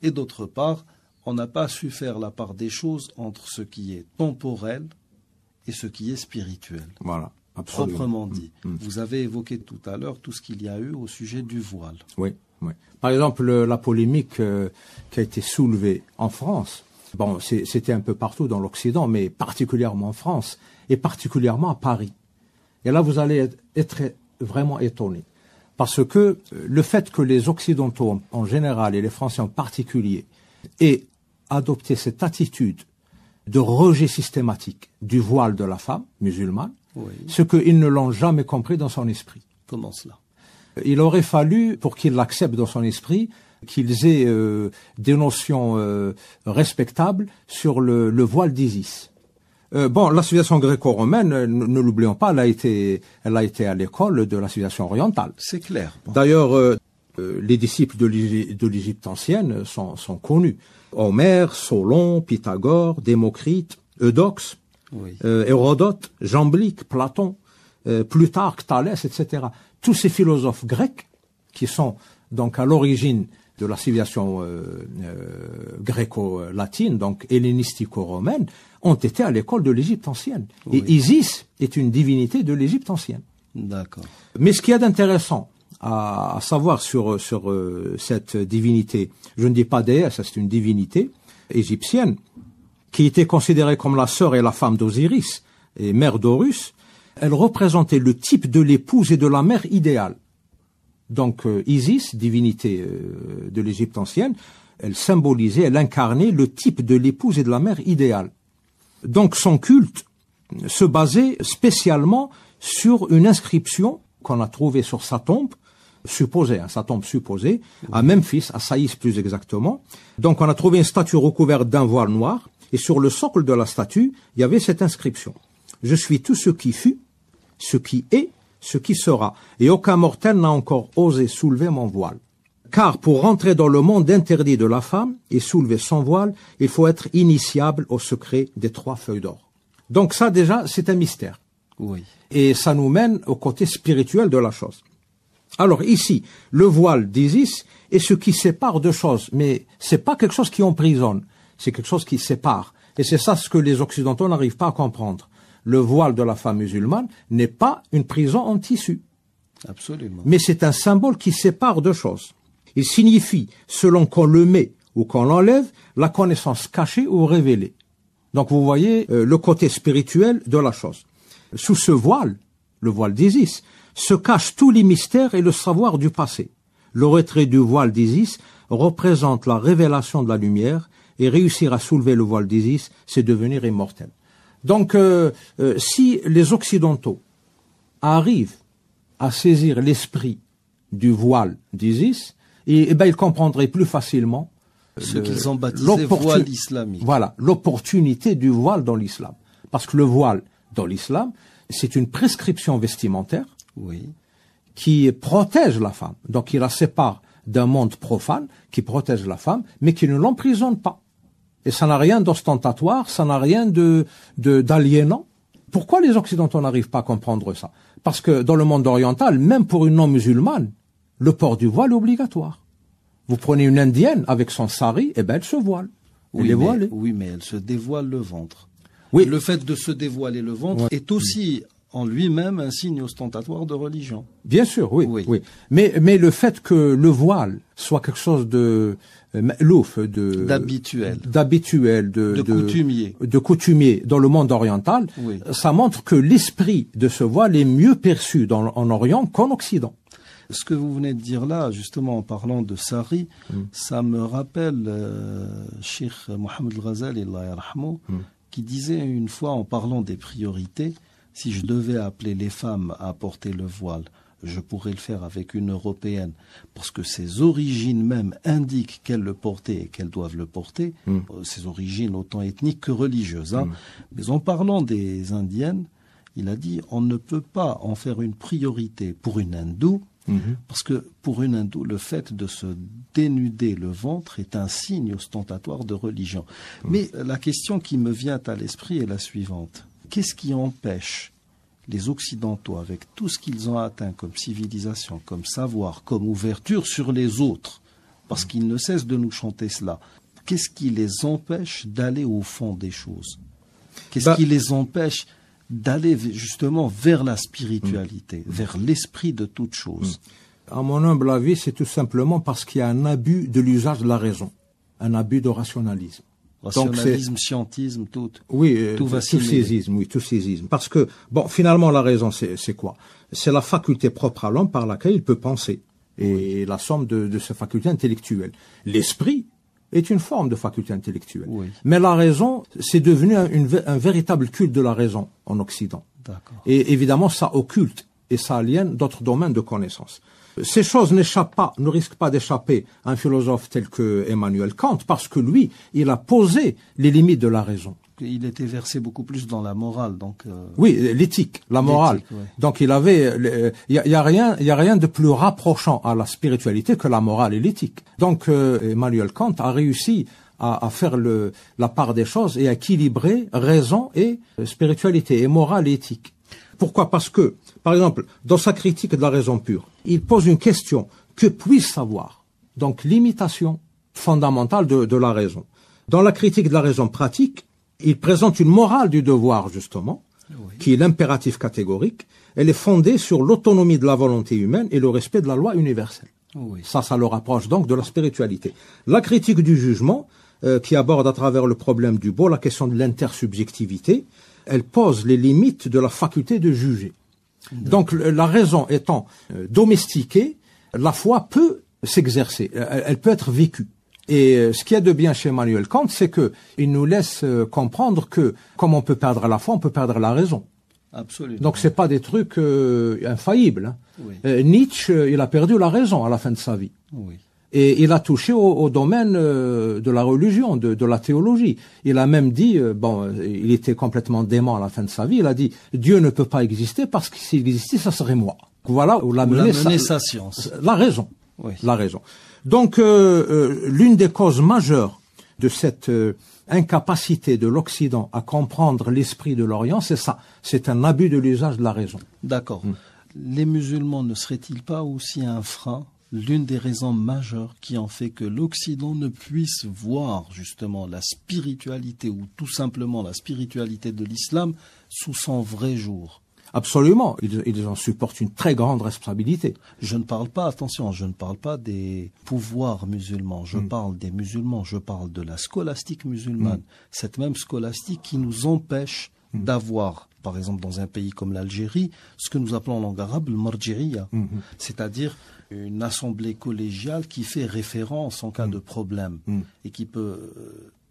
[SPEAKER 3] et d'autre part, on n'a pas su faire la part des choses entre ce qui est temporel et ce qui est spirituel.
[SPEAKER 4] Voilà, absolument.
[SPEAKER 3] Proprement dit. Vous avez évoqué tout à l'heure tout ce qu'il y a eu au sujet du voile.
[SPEAKER 4] Oui, oui. Par exemple, la polémique qui a été soulevée en France, bon, c'était un peu partout dans l'Occident, mais particulièrement en France, et particulièrement à Paris. Et là, vous allez être vraiment étonné. Parce que le fait que les Occidentaux en général et les Français en particulier aient adopté cette attitude de rejet systématique du voile de la femme musulmane, oui, ce qu'ils ne l'ont jamais compris dans son esprit.
[SPEAKER 3] Comment cela?
[SPEAKER 4] Il aurait fallu, pour qu'ils l'acceptent dans son esprit, qu'ils aient des notions respectables sur le voile d'Isis. Bon, la civilisation gréco-romaine, ne l'oublions pas, elle a été à l'école de la civilisation orientale.
[SPEAKER 3] C'est clair. Bon.
[SPEAKER 4] D'ailleurs, les disciples de l'Égypte ancienne sont connus. Homère, Solon, Pythagore, Démocrite, Eudoxe, oui, Hérodote, Jamblique, Platon, Plutarque, Thalès, etc. Tous ces philosophes grecs qui sont donc à l'origine de la civilisation gréco-latine, donc hellénistico-romaine, ont été à l'école de l'Égypte ancienne. Oui. Et Isis est une divinité de l'Égypte ancienne.
[SPEAKER 3] D'accord.
[SPEAKER 4] Mais ce qu'il y a d'intéressant à savoir sur cette divinité, je ne dis pas déesse, c'est une divinité égyptienne, qui était considérée comme la sœur et la femme d'Osiris et mère d'Horus, elle représentait le type de l'épouse et de la mère idéale. Donc Isis, divinité de l'Égypte ancienne, elle symbolisait, elle incarnait le type de l'épouse et de la mère idéale. Donc son culte se basait spécialement sur une inscription qu'on a trouvée sur sa tombe supposée, à Memphis, à Saïs plus exactement. Donc on a trouvé une statue recouverte d'un voile noir, et sur le socle de la statue, il y avait cette inscription. Je suis tout ce qui fut, ce qui est, ce qui sera, et aucun mortel n'a encore osé soulever mon voile. Car pour rentrer dans le monde interdit de la femme et soulever son voile, il faut être initiable au secret des 3 feuilles d'or. Donc ça déjà, c'est un mystère.
[SPEAKER 3] Oui.
[SPEAKER 4] Et ça nous mène au côté spirituel de la chose. Alors ici, le voile d'Isis est ce qui sépare deux choses, mais c'est pas quelque chose qui emprisonne, c'est quelque chose qui sépare. Et c'est ça ce que les Occidentaux n'arrivent pas à comprendre. Le voile de la femme musulmane n'est pas une prison en tissu.
[SPEAKER 3] Absolument.
[SPEAKER 4] Mais c'est un symbole qui sépare deux choses. Il signifie, selon qu'on le met ou qu'on l'enlève, la connaissance cachée ou révélée. Donc vous voyez le côté spirituel de la chose. Sous ce voile, le voile d'Isis, se cachent tous les mystères et le savoir du passé. Le retrait du voile d'Isis représente la révélation de la lumière, et réussir à soulever le voile d'Isis, c'est devenir immortel. Donc, si les Occidentaux arrivent à saisir l'esprit du voile d'Isis, ils comprendraient plus facilement
[SPEAKER 3] ce qu'ils ont baptisé voile islamique.
[SPEAKER 4] Voilà, l'opportunité du voile dans l'islam. Parce que le voile dans l'islam, c'est une prescription vestimentaire,
[SPEAKER 3] oui,
[SPEAKER 4] qui protège la femme. Donc, il la sépare d'un monde profane qui protège la femme, mais qui ne l'emprisonne pas. Et ça n'a rien d'ostentatoire, ça n'a rien d'aliénant. Pourquoi les Occidentaux n'arrivent pas à comprendre ça? Parce que dans le monde oriental, même pour une non-musulmane, le port du voile est obligatoire. Vous prenez une indienne avec son sari, eh ben elle se voile.
[SPEAKER 3] Oui, mais elle se dévoile le ventre.
[SPEAKER 4] Oui.
[SPEAKER 3] Le fait de se dévoiler le ventre est aussi en lui-même un signe ostentatoire de religion.
[SPEAKER 4] Bien sûr, oui. Mais le fait que le voile soit quelque chose de d'habituel, de coutumier dans le monde oriental, ça montre que l'esprit de ce voile est mieux perçu en Orient qu'en Occident.
[SPEAKER 3] Ce que vous venez de dire là, justement, en parlant de sari, ça me rappelle Cheikh Mohamed El-Ghazali, qui disait une fois, en parlant des priorités, si je devais appeler les femmes à porter le voile, je pourrais le faire avec une européenne, parce que ses origines même indiquent qu'elles le portaient et qu'elles doivent le porter, ses origines autant ethniques que religieuses. Mais en parlant des indiennes, il a dit, on ne peut pas en faire une priorité pour une hindoue, parce que pour une hindoue, le fait de se dénuder le ventre est un signe ostentatoire de religion. Mais la question qui me vient à l'esprit est la suivante. Qu'est-ce qui empêche les Occidentaux, avec tout ce qu'ils ont atteint comme civilisation, comme savoir, comme ouverture sur les autres, parce qu'ils ne cessent de nous chanter cela, qu'est-ce qui les empêche d'aller au fond des choses? Qu'est-ce qui les empêche d'aller justement vers la spiritualité, vers l'esprit de toute chose?
[SPEAKER 4] À mon humble avis, c'est tout simplement parce qu'il y a un abus de l'usage de la raison, un abus de rationalisme.
[SPEAKER 3] Rationalisme, scientisme, tout.
[SPEAKER 4] Oui, tous ces ismes. Parce que, finalement, la raison, c'est quoi? C'est la faculté propre à l'homme par laquelle il peut penser. Et la somme de ses facultés intellectuelles. L'esprit est une forme de faculté intellectuelle. Mais la raison, c'est devenu un véritable culte de la raison en Occident. Et évidemment, ça occulte et ça aliène d'autres domaines de connaissances. Ces choses ne risquent pas d'échapper à un philosophe tel que Emmanuel Kant, parce que lui, il a posé les limites de la raison.
[SPEAKER 3] Il était versé beaucoup plus dans la morale, donc.
[SPEAKER 4] Oui, l'éthique, la morale. Donc il y a rien de plus rapprochant à la spiritualité que la morale et l'éthique. Donc Emmanuel Kant a réussi à faire la part des choses et à équilibrer raison et spiritualité, et morale et éthique. Pourquoi? Parce que, par exemple, dans sa critique de la raison pure, il pose une question: que puis-je savoir? Donc, l'imitation fondamentale de la raison. Dans la critique de la raison pratique, il présente une morale du devoir, justement, qui est l'impératif catégorique. Elle est fondée sur l'autonomie de la volonté humaine et le respect de la loi universelle. Ça le rapproche donc de la spiritualité. La critique du jugement, qui aborde à travers le problème du beau la question de l'intersubjectivité, elle pose les limites de la faculté de juger. Donc la raison étant domestiquée, la foi peut s'exercer, elle peut être vécue. Et ce qu'il y a de bien chez Emmanuel Kant, c'est qu'il nous laisse comprendre que comme on peut perdre la foi, on peut perdre la raison.
[SPEAKER 3] Absolument.
[SPEAKER 4] Donc c'est pas des trucs infaillibles. Nietzsche, il a perdu la raison à la fin de sa vie. Et il a touché au domaine de la religion, de la théologie. Il a même dit, il était complètement dément à la fin de sa vie, il a dit « Dieu ne peut pas exister parce que s'il existait, ça serait moi ». Voilà où l'a mené
[SPEAKER 3] sa science.
[SPEAKER 4] La raison. La raison. Donc, l'une des causes majeures de cette incapacité de l'Occident à comprendre l'esprit de l'Orient, c'est ça. C'est un abus de l'usage de la raison.
[SPEAKER 3] D'accord. Les musulmans ne seraient-ils pas aussi un frein? L'une des raisons majeures qui en fait que l'Occident ne puisse voir justement la spiritualité ou tout simplement la spiritualité de l'islam sous son vrai jour.
[SPEAKER 4] Absolument, ils en supportent une très grande responsabilité.
[SPEAKER 3] Je ne parle pas, attention, je ne parle pas des pouvoirs musulmans, je parle des musulmans, je parle de la scolastique musulmane. Cette même scolastique qui nous empêche d'avoir, par exemple dans un pays comme l'Algérie, ce que nous appelons en langue arabe le marji'iyya, c'est-à-dire une assemblée collégiale qui fait référence en cas de problème et qui peut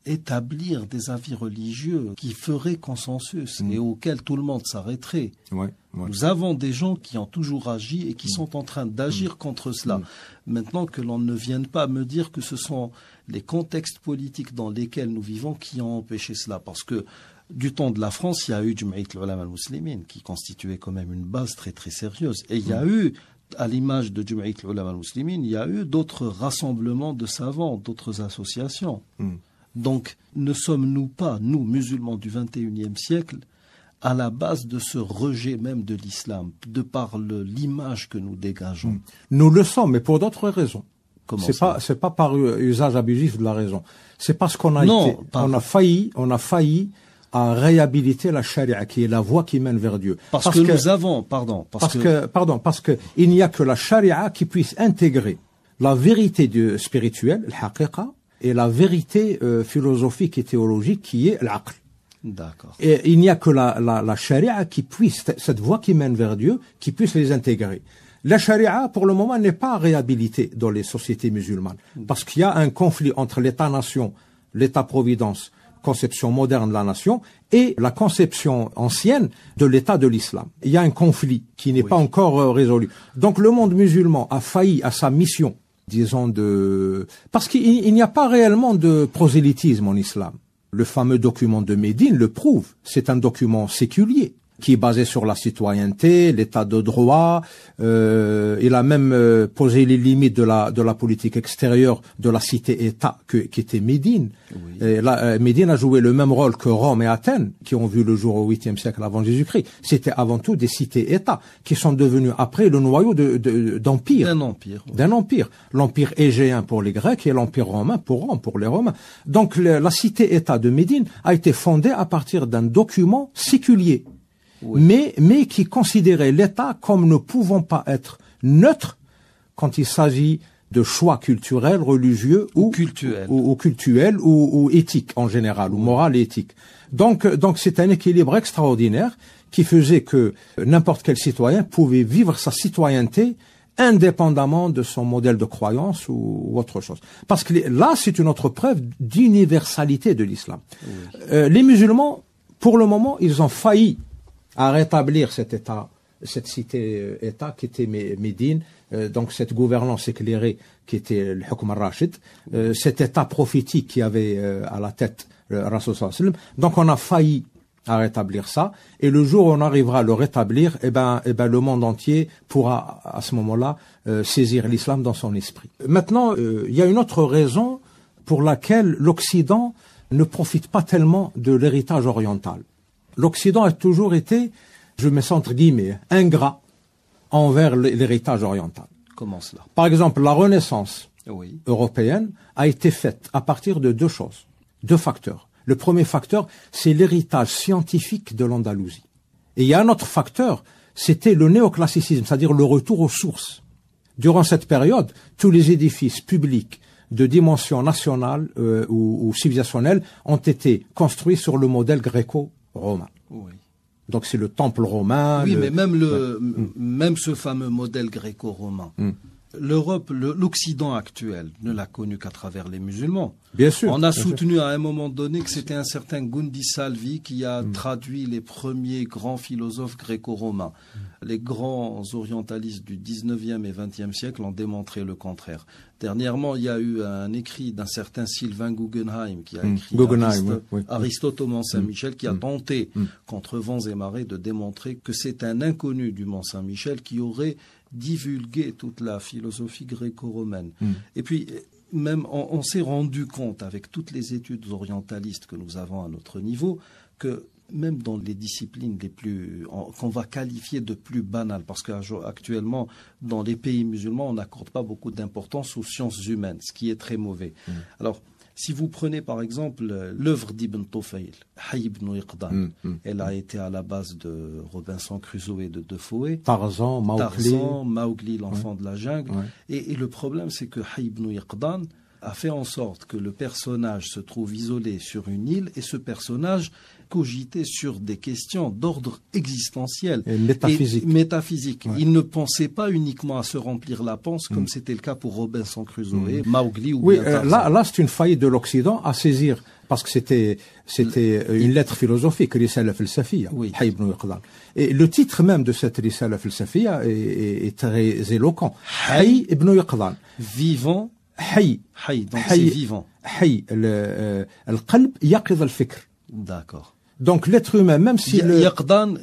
[SPEAKER 3] établir des avis religieux qui feraient consensus et auxquels tout le monde s'arrêterait. Nous avons des gens qui ont toujours agi et qui sont en train d'agir contre cela. Maintenant que l'on ne vienne pas me dire que ce sont les contextes politiques dans lesquels nous vivons qui ont empêché cela, parce que du temps de la France, il y a eu Jum'iyat al-Ulama al-Muslimin qui constituait quand même une base très très sérieuse. Et il y a eu
[SPEAKER 5] à l'image de Jum'iyat al-Ulama al-Muslimin, il y a eu d'autres rassemblements de savants, d'autres associations. Donc, ne sommes-nous pas, nous, musulmans du XXIe siècle, à la base de ce rejet même de l'islam, de par l'image que nous dégageons?
[SPEAKER 4] Nous le sommes, mais pour d'autres raisons.
[SPEAKER 5] Comment
[SPEAKER 4] C'est pas par usage abusif de la raison. C'est parce qu'on on a failli à réhabiliter la charia, qui est la voie qui mène vers Dieu.
[SPEAKER 5] Parce que
[SPEAKER 4] il n'y a que la charia qui puisse intégrer la vérité spirituelle, le haqiqa, et la vérité philosophique et théologique qui est l'aql.
[SPEAKER 5] D'accord.
[SPEAKER 4] Et il n'y a que la charia qui puisse, cette voie qui mène vers Dieu, qui puisse les intégrer. La charia, pour le moment, n'est pas réhabilitée dans les sociétés musulmanes. Parce qu'il y a un conflit entre l'État-nation, l'État-providence, conception moderne de la nation, et la conception ancienne de l'État de l'islam. Il y a un conflit qui n'est pas encore résolu. Donc le monde musulman a failli à sa mission, disons parce qu'il n'y a pas réellement de prosélytisme en islam. Le fameux document de Médine le prouve. C'est un document séculier qui est basé sur la citoyenneté, l'état de droit. Il a même posé les limites de la politique extérieure de la cité-État qui était Médine. Oui. Médine a joué le même rôle que Rome et Athènes, qui ont vu le jour au 8e siècle avant Jésus-Christ. C'était avant tout des cités-États qui sont devenus après le noyau d'empire.
[SPEAKER 5] D'un empire. Oui.
[SPEAKER 4] D'un empire. L'empire égéen pour les Grecs et l'empire romain pour Rome, pour les Romains. Donc la cité-État de Médine a été fondée à partir d'un document séculier. Oui. Mais qui considérait l'État comme ne pouvant pas être neutre quand il s'agit de choix culturels, religieux ou cultuels ou éthiques en général, ou moral et éthique. Donc c'est un équilibre extraordinaire qui faisait que n'importe quel citoyen pouvait vivre sa citoyenneté indépendamment de son modèle de croyance ou autre chose. Parce que là, c'est une autre preuve d'universalité de l'islam. Oui. Les musulmans, pour le moment, ils ont failli à rétablir cet État, cette cité-État qui était Médine, donc cette gouvernance éclairée qui était le Hukm al-Rashid, cet État prophétique qui avait à la tête le Rasul sallallahu alayhi wa sallam. Donc on a failli à rétablir ça, et le jour où on arrivera à le rétablir, le monde entier pourra à ce moment-là saisir l'islam dans son esprit. Maintenant, il y a une autre raison pour laquelle l'Occident ne profite pas tellement de l'héritage oriental. L'Occident a toujours été, je mets ça entre guillemets, ingrat envers l'héritage oriental.
[SPEAKER 5] Comment cela? Par
[SPEAKER 4] exemple, la Renaissance européenne a été faite à partir de deux facteurs. Le premier facteur, c'est l'héritage scientifique de l'Andalousie. Et il y a un autre facteur, c'était le néoclassicisme, c'est-à-dire le retour aux sources. Durant cette période, tous les édifices publics de dimension nationale ou civilisationnelle ont été construits sur le modèle gréco-romain. Oui. Donc c'est le temple romain.
[SPEAKER 5] Oui, mais même ce fameux modèle gréco-romain, l'Europe, l'Occident actuel ne l'a connu qu'à travers les musulmans.
[SPEAKER 4] Bien sûr.
[SPEAKER 5] On a soutenu à un moment donné que c'était un certain Gundi Salvi qui a traduit les premiers grands philosophes gréco-romains. Les grands orientalistes du 19e et 20e siècle ont démontré le contraire. Dernièrement, il y a eu un écrit d'un certain Sylvain Guggenheim qui a écrit Aristote au Mont-Saint-Michel, qui a tenté, contre vents et marées, de démontrer que c'est un inconnu du Mont-Saint-Michel qui aurait divulgué toute la philosophie gréco-romaine. Et puis, même on s'est rendu compte, avec toutes les études orientalistes que nous avons à notre niveau, que même dans les disciplines les plus qu'on va qualifier de plus banales, parce qu'actuellement, dans les pays musulmans, on n'accorde pas beaucoup d'importance aux sciences humaines, ce qui est très mauvais. Alors, si vous prenez par exemple l'œuvre d'Ibn Tufayl, Hayy ibn Iqdan, elle a été à la base de Robinson Crusoe et de Defoe,
[SPEAKER 4] Tarzan,
[SPEAKER 5] Mowgli, l'enfant de la jungle. Et le problème, c'est que Hayy ibn Iqdan a fait en sorte que le personnage se trouve isolé sur une île, et ce personnage cogitait sur des questions d'ordre existentiel
[SPEAKER 4] et métaphysique.
[SPEAKER 5] Il ne pensait pas uniquement à se remplir la panse, comme c'était le cas pour Robinson Crusoe, Mowgli ou bien Tarzan.
[SPEAKER 4] Là, c'est une faillite de l'Occident à saisir, parce que c'était une lettre philosophique, Risala al-Falsafiyya, Hayy ibn Iqdan. Et le titre même de cette Risala al-Falsafiyya est très éloquent. Hayy ibn Iqdan.
[SPEAKER 5] Vivant.
[SPEAKER 4] Hayy,
[SPEAKER 5] donc c'est vivant.
[SPEAKER 4] Hayy, al-qalb yaqid al-fikr.
[SPEAKER 5] D'accord.
[SPEAKER 4] Donc l'être humain, même si
[SPEAKER 5] Yaqdan,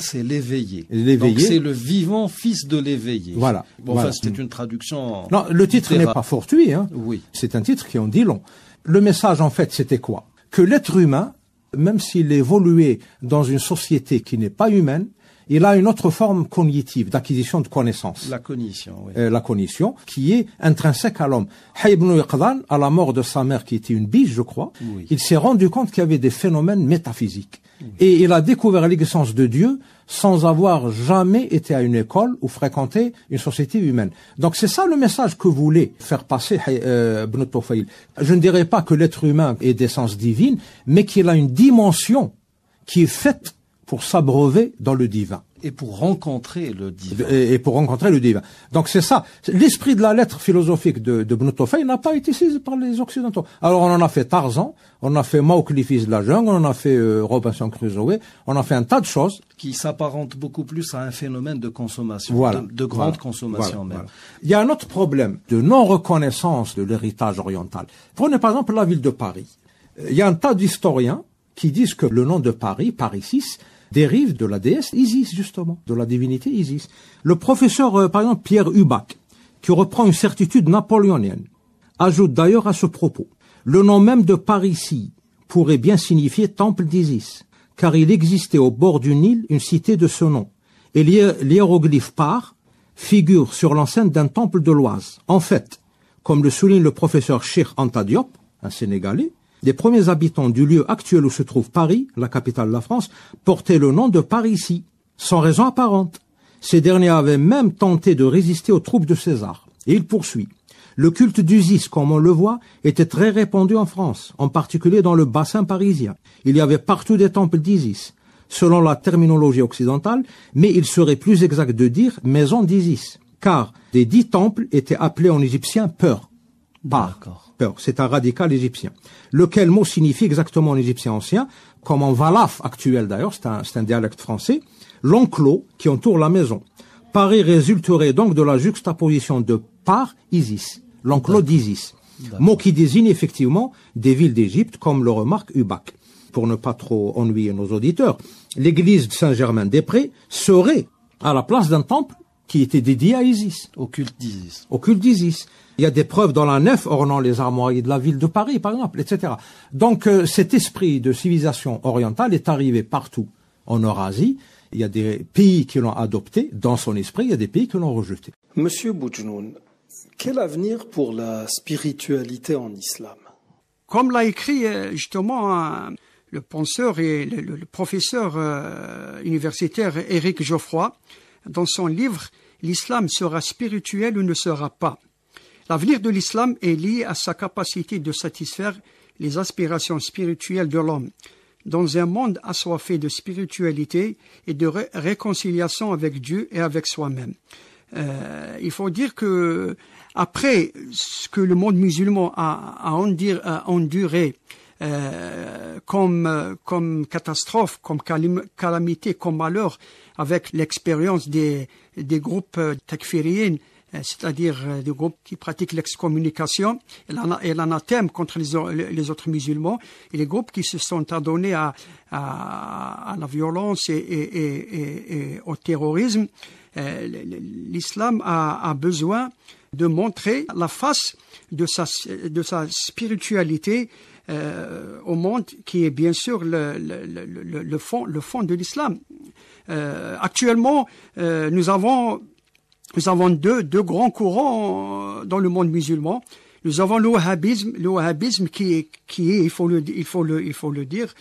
[SPEAKER 5] c'est l'éveillé. Donc c'est le vivant fils de l'éveillé.
[SPEAKER 4] Voilà.
[SPEAKER 5] Bon,
[SPEAKER 4] voilà.
[SPEAKER 5] Enfin, c'était une traduction.
[SPEAKER 4] Non, le titre n'est pas fortuit. Hein.
[SPEAKER 5] Oui.
[SPEAKER 4] C'est un titre qui en dit long. Le message, en fait, c'était quoi? Que l'être humain, même s'il évoluait dans une société qui n'est pas humaine, il a une autre forme cognitive, d'acquisition de connaissances.
[SPEAKER 5] La cognition, oui.
[SPEAKER 4] La cognition, qui est intrinsèque à l'homme. Hayy ibn Yaqdan, à la mort de sa mère, qui était une biche, je crois, oui. Il s'est rendu compte qu'il y avait des phénomènes métaphysiques. Oui. Et il a découvert l'existence de Dieu sans avoir jamais été à une école ou fréquenté une société humaine. Donc c'est ça le message que voulait faire passer Ibn Tufayl. Je ne dirais pas que l'être humain est d'essence divine, mais qu'il a une dimension qui est faite pour s'abreuver dans le divin.
[SPEAKER 5] Et pour rencontrer le divin.
[SPEAKER 4] Et pour rencontrer le divin. Donc c'est ça. L'esprit de la lettre philosophique de Ibn Tufayl n'a pas été saisi par les Occidentaux. Alors on en a fait Tarzan, on a fait Mowgli fils de la jungle, on a fait Robinson Crusoe, on a fait un tas de choses.
[SPEAKER 5] Qui s'apparentent beaucoup plus à un phénomène de consommation,
[SPEAKER 4] voilà.
[SPEAKER 5] de grande consommation même.
[SPEAKER 4] Voilà. Il y a un autre problème de non-reconnaissance de l'héritage oriental. Prenez par exemple la ville de Paris. Il y a un tas d'historiens qui disent que le nom de Paris, Paris 6, dérive de la déesse Isis, justement, de la divinité Isis. Le professeur, par exemple, Pierre Hubac, qui reprend une certitude napoléonienne, ajoute d'ailleurs à ce propos, le nom même de Parisis pourrait bien signifier temple d'Isis, car il existait au bord du Nil une cité de ce nom, et l'hiéroglyphe Par figure sur l'enceinte d'un temple de l'Oise. En fait, comme le souligne le professeur Cheikh Anta Diop, un Sénégalais, les premiers habitants du lieu actuel où se trouve Paris, la capitale de la France, portaient le nom de Parisis, sans raison apparente. Ces derniers avaient même tenté de résister aux troupes de César. Et il poursuit. Le culte d'Isis, comme on le voit, était très répandu en France, en particulier dans le bassin parisien. Il y avait partout des temples d'Isis, selon la terminologie occidentale, mais il serait plus exact de dire maison d'Isis, car des 10 temples étaient appelés en égyptien Peur. Peur, c'est un radical égyptien. Lequel mot signifie exactement en égyptien ancien, comme en Wolof actuel d'ailleurs, c'est un dialecte français, l'enclos qui entoure la maison. Paris résulterait donc de la juxtaposition de Par, Isis, l'enclos d'Isis. Mot qui désigne effectivement des villes d'Égypte, comme le remarque Hubac. Pour ne pas trop ennuyer nos auditeurs, l'église de Saint-Germain-des-Prés serait à la place d'un temple qui était dédié à Isis.
[SPEAKER 5] Au culte d'Isis.
[SPEAKER 4] Au culte d'Isis. Il y a des preuves dans la nef ornant les armoiries de la ville de Paris, par exemple, etc. Donc cet esprit de civilisation orientale est arrivé partout en Eurasie. Il y a des pays qui l'ont adopté dans son esprit, il y a des pays qui l'ont rejeté.
[SPEAKER 5] Monsieur Boujnoun, quel avenir pour la spiritualité en islam?
[SPEAKER 6] Comme l'a écrit justement le penseur et le professeur universitaire Éric Geoffroy, dans son livre « L'islam sera spirituel ou ne sera pas ». L'avenir de l'islam est lié à sa capacité de satisfaire les aspirations spirituelles de l'homme. Dans un monde assoiffé de spiritualité et de réconciliation avec Dieu et avec soi-même. Il faut dire que après ce que le monde musulman a enduré comme catastrophe, comme calamité, comme malheur, avec l'expérience des groupes takfiriens, c'est-à-dire des groupes qui pratiquent l'excommunication et l'anathème contre les autres musulmans, et les groupes qui se sont adonnés à la violence et au terrorisme. L'islam a besoin de montrer la face de sa spiritualité au monde, qui est bien sûr le fond de l'islam. Actuellement, nous avons deux grands courants dans le monde musulman. Nous avons le wahhabisme qui est, il faut le dire,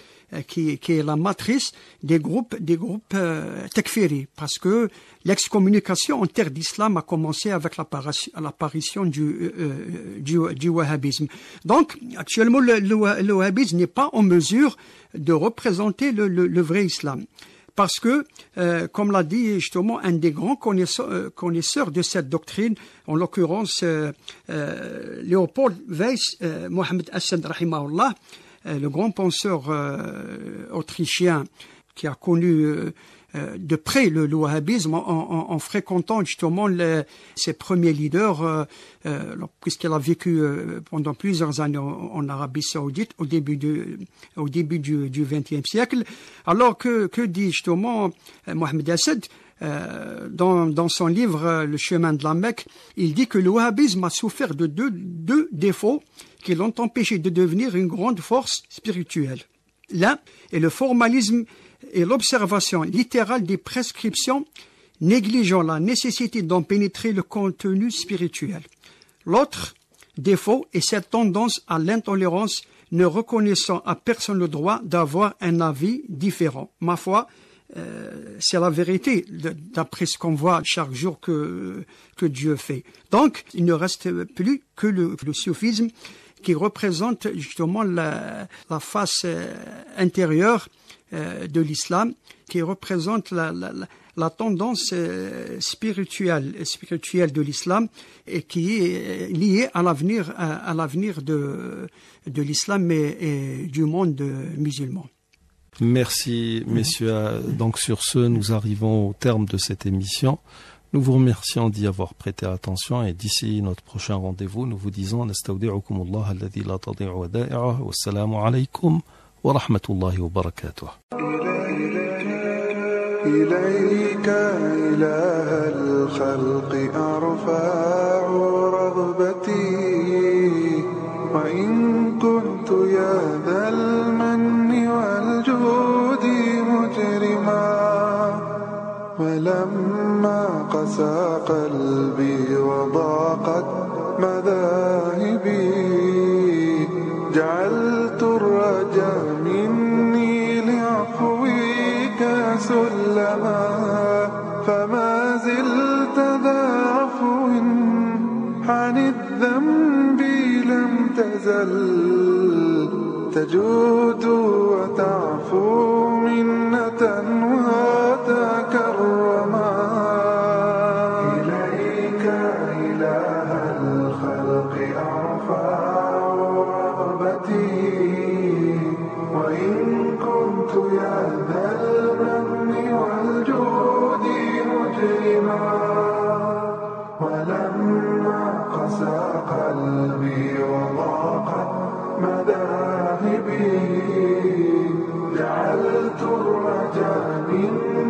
[SPEAKER 6] qui est la matrice des groupes takfiri, parce que l'excommunication en terre d'islam a commencé avec l'apparition du wahhabisme. Donc, actuellement, le wahhabisme n'est pas en mesure de représenter le vrai islam. Parce que, comme l'a dit justement un des grands connaisseurs de cette doctrine, en l'occurrence Léopold Weiss, Mohamed Assad rahimahullah, le grand penseur autrichien qui a connu de près le wahhabisme en fréquentant justement ses premiers leaders, puisqu'elle a vécu pendant plusieurs années en Arabie Saoudite au début du XXe siècle. Alors que dit justement Mohamed Assad dans son livre Le chemin de la Mecque, il dit que le wahhabisme a souffert de deux défauts qui l'ont empêché de devenir une grande force spirituelle. L'un est le formalisme et l'observation littérale des prescriptions, négligeant la nécessité d'en pénétrer le contenu spirituel. L'autre défaut est cette tendance à l'intolérance, ne reconnaissant à personne le droit d'avoir un avis différent. Ma foi, c'est la vérité, d'après ce qu'on voit chaque jour que Dieu fait. Donc, il ne reste plus que le soufisme qui représente justement la face intérieure de l'islam, qui représente la tendance spirituelle de l'islam et qui est liée à l'avenir de l'islam et du monde musulman.
[SPEAKER 3] Merci, messieurs. Donc, sur ce, nous arrivons au terme de cette émission. Nous vous remercions d'y avoir prêté attention et d'ici notre prochain rendez-vous, nous vous disons nastawdi'ukumullah alladhi la tadi'u wada'i'ah wassalamu alaykum wa rahmatullahi wa barakatuh.
[SPEAKER 7] إليك إله الخلق أرفع رغبتي وإن كنت يا ذا المن والجود مجرما ولما قسى قلبي وضاقت مذاهبي جعلت الرجا مني لعفوك سلما فما زلت ذا عفو عن الذنب لم تزل تجود وتعفو منة وتكرما إليك إله الخلق أرفع رغبتي وإن كنت يا ذا المن والجود مجرما ولما قسى قلبي وضاقت مذاهبي جعلت الرجا مني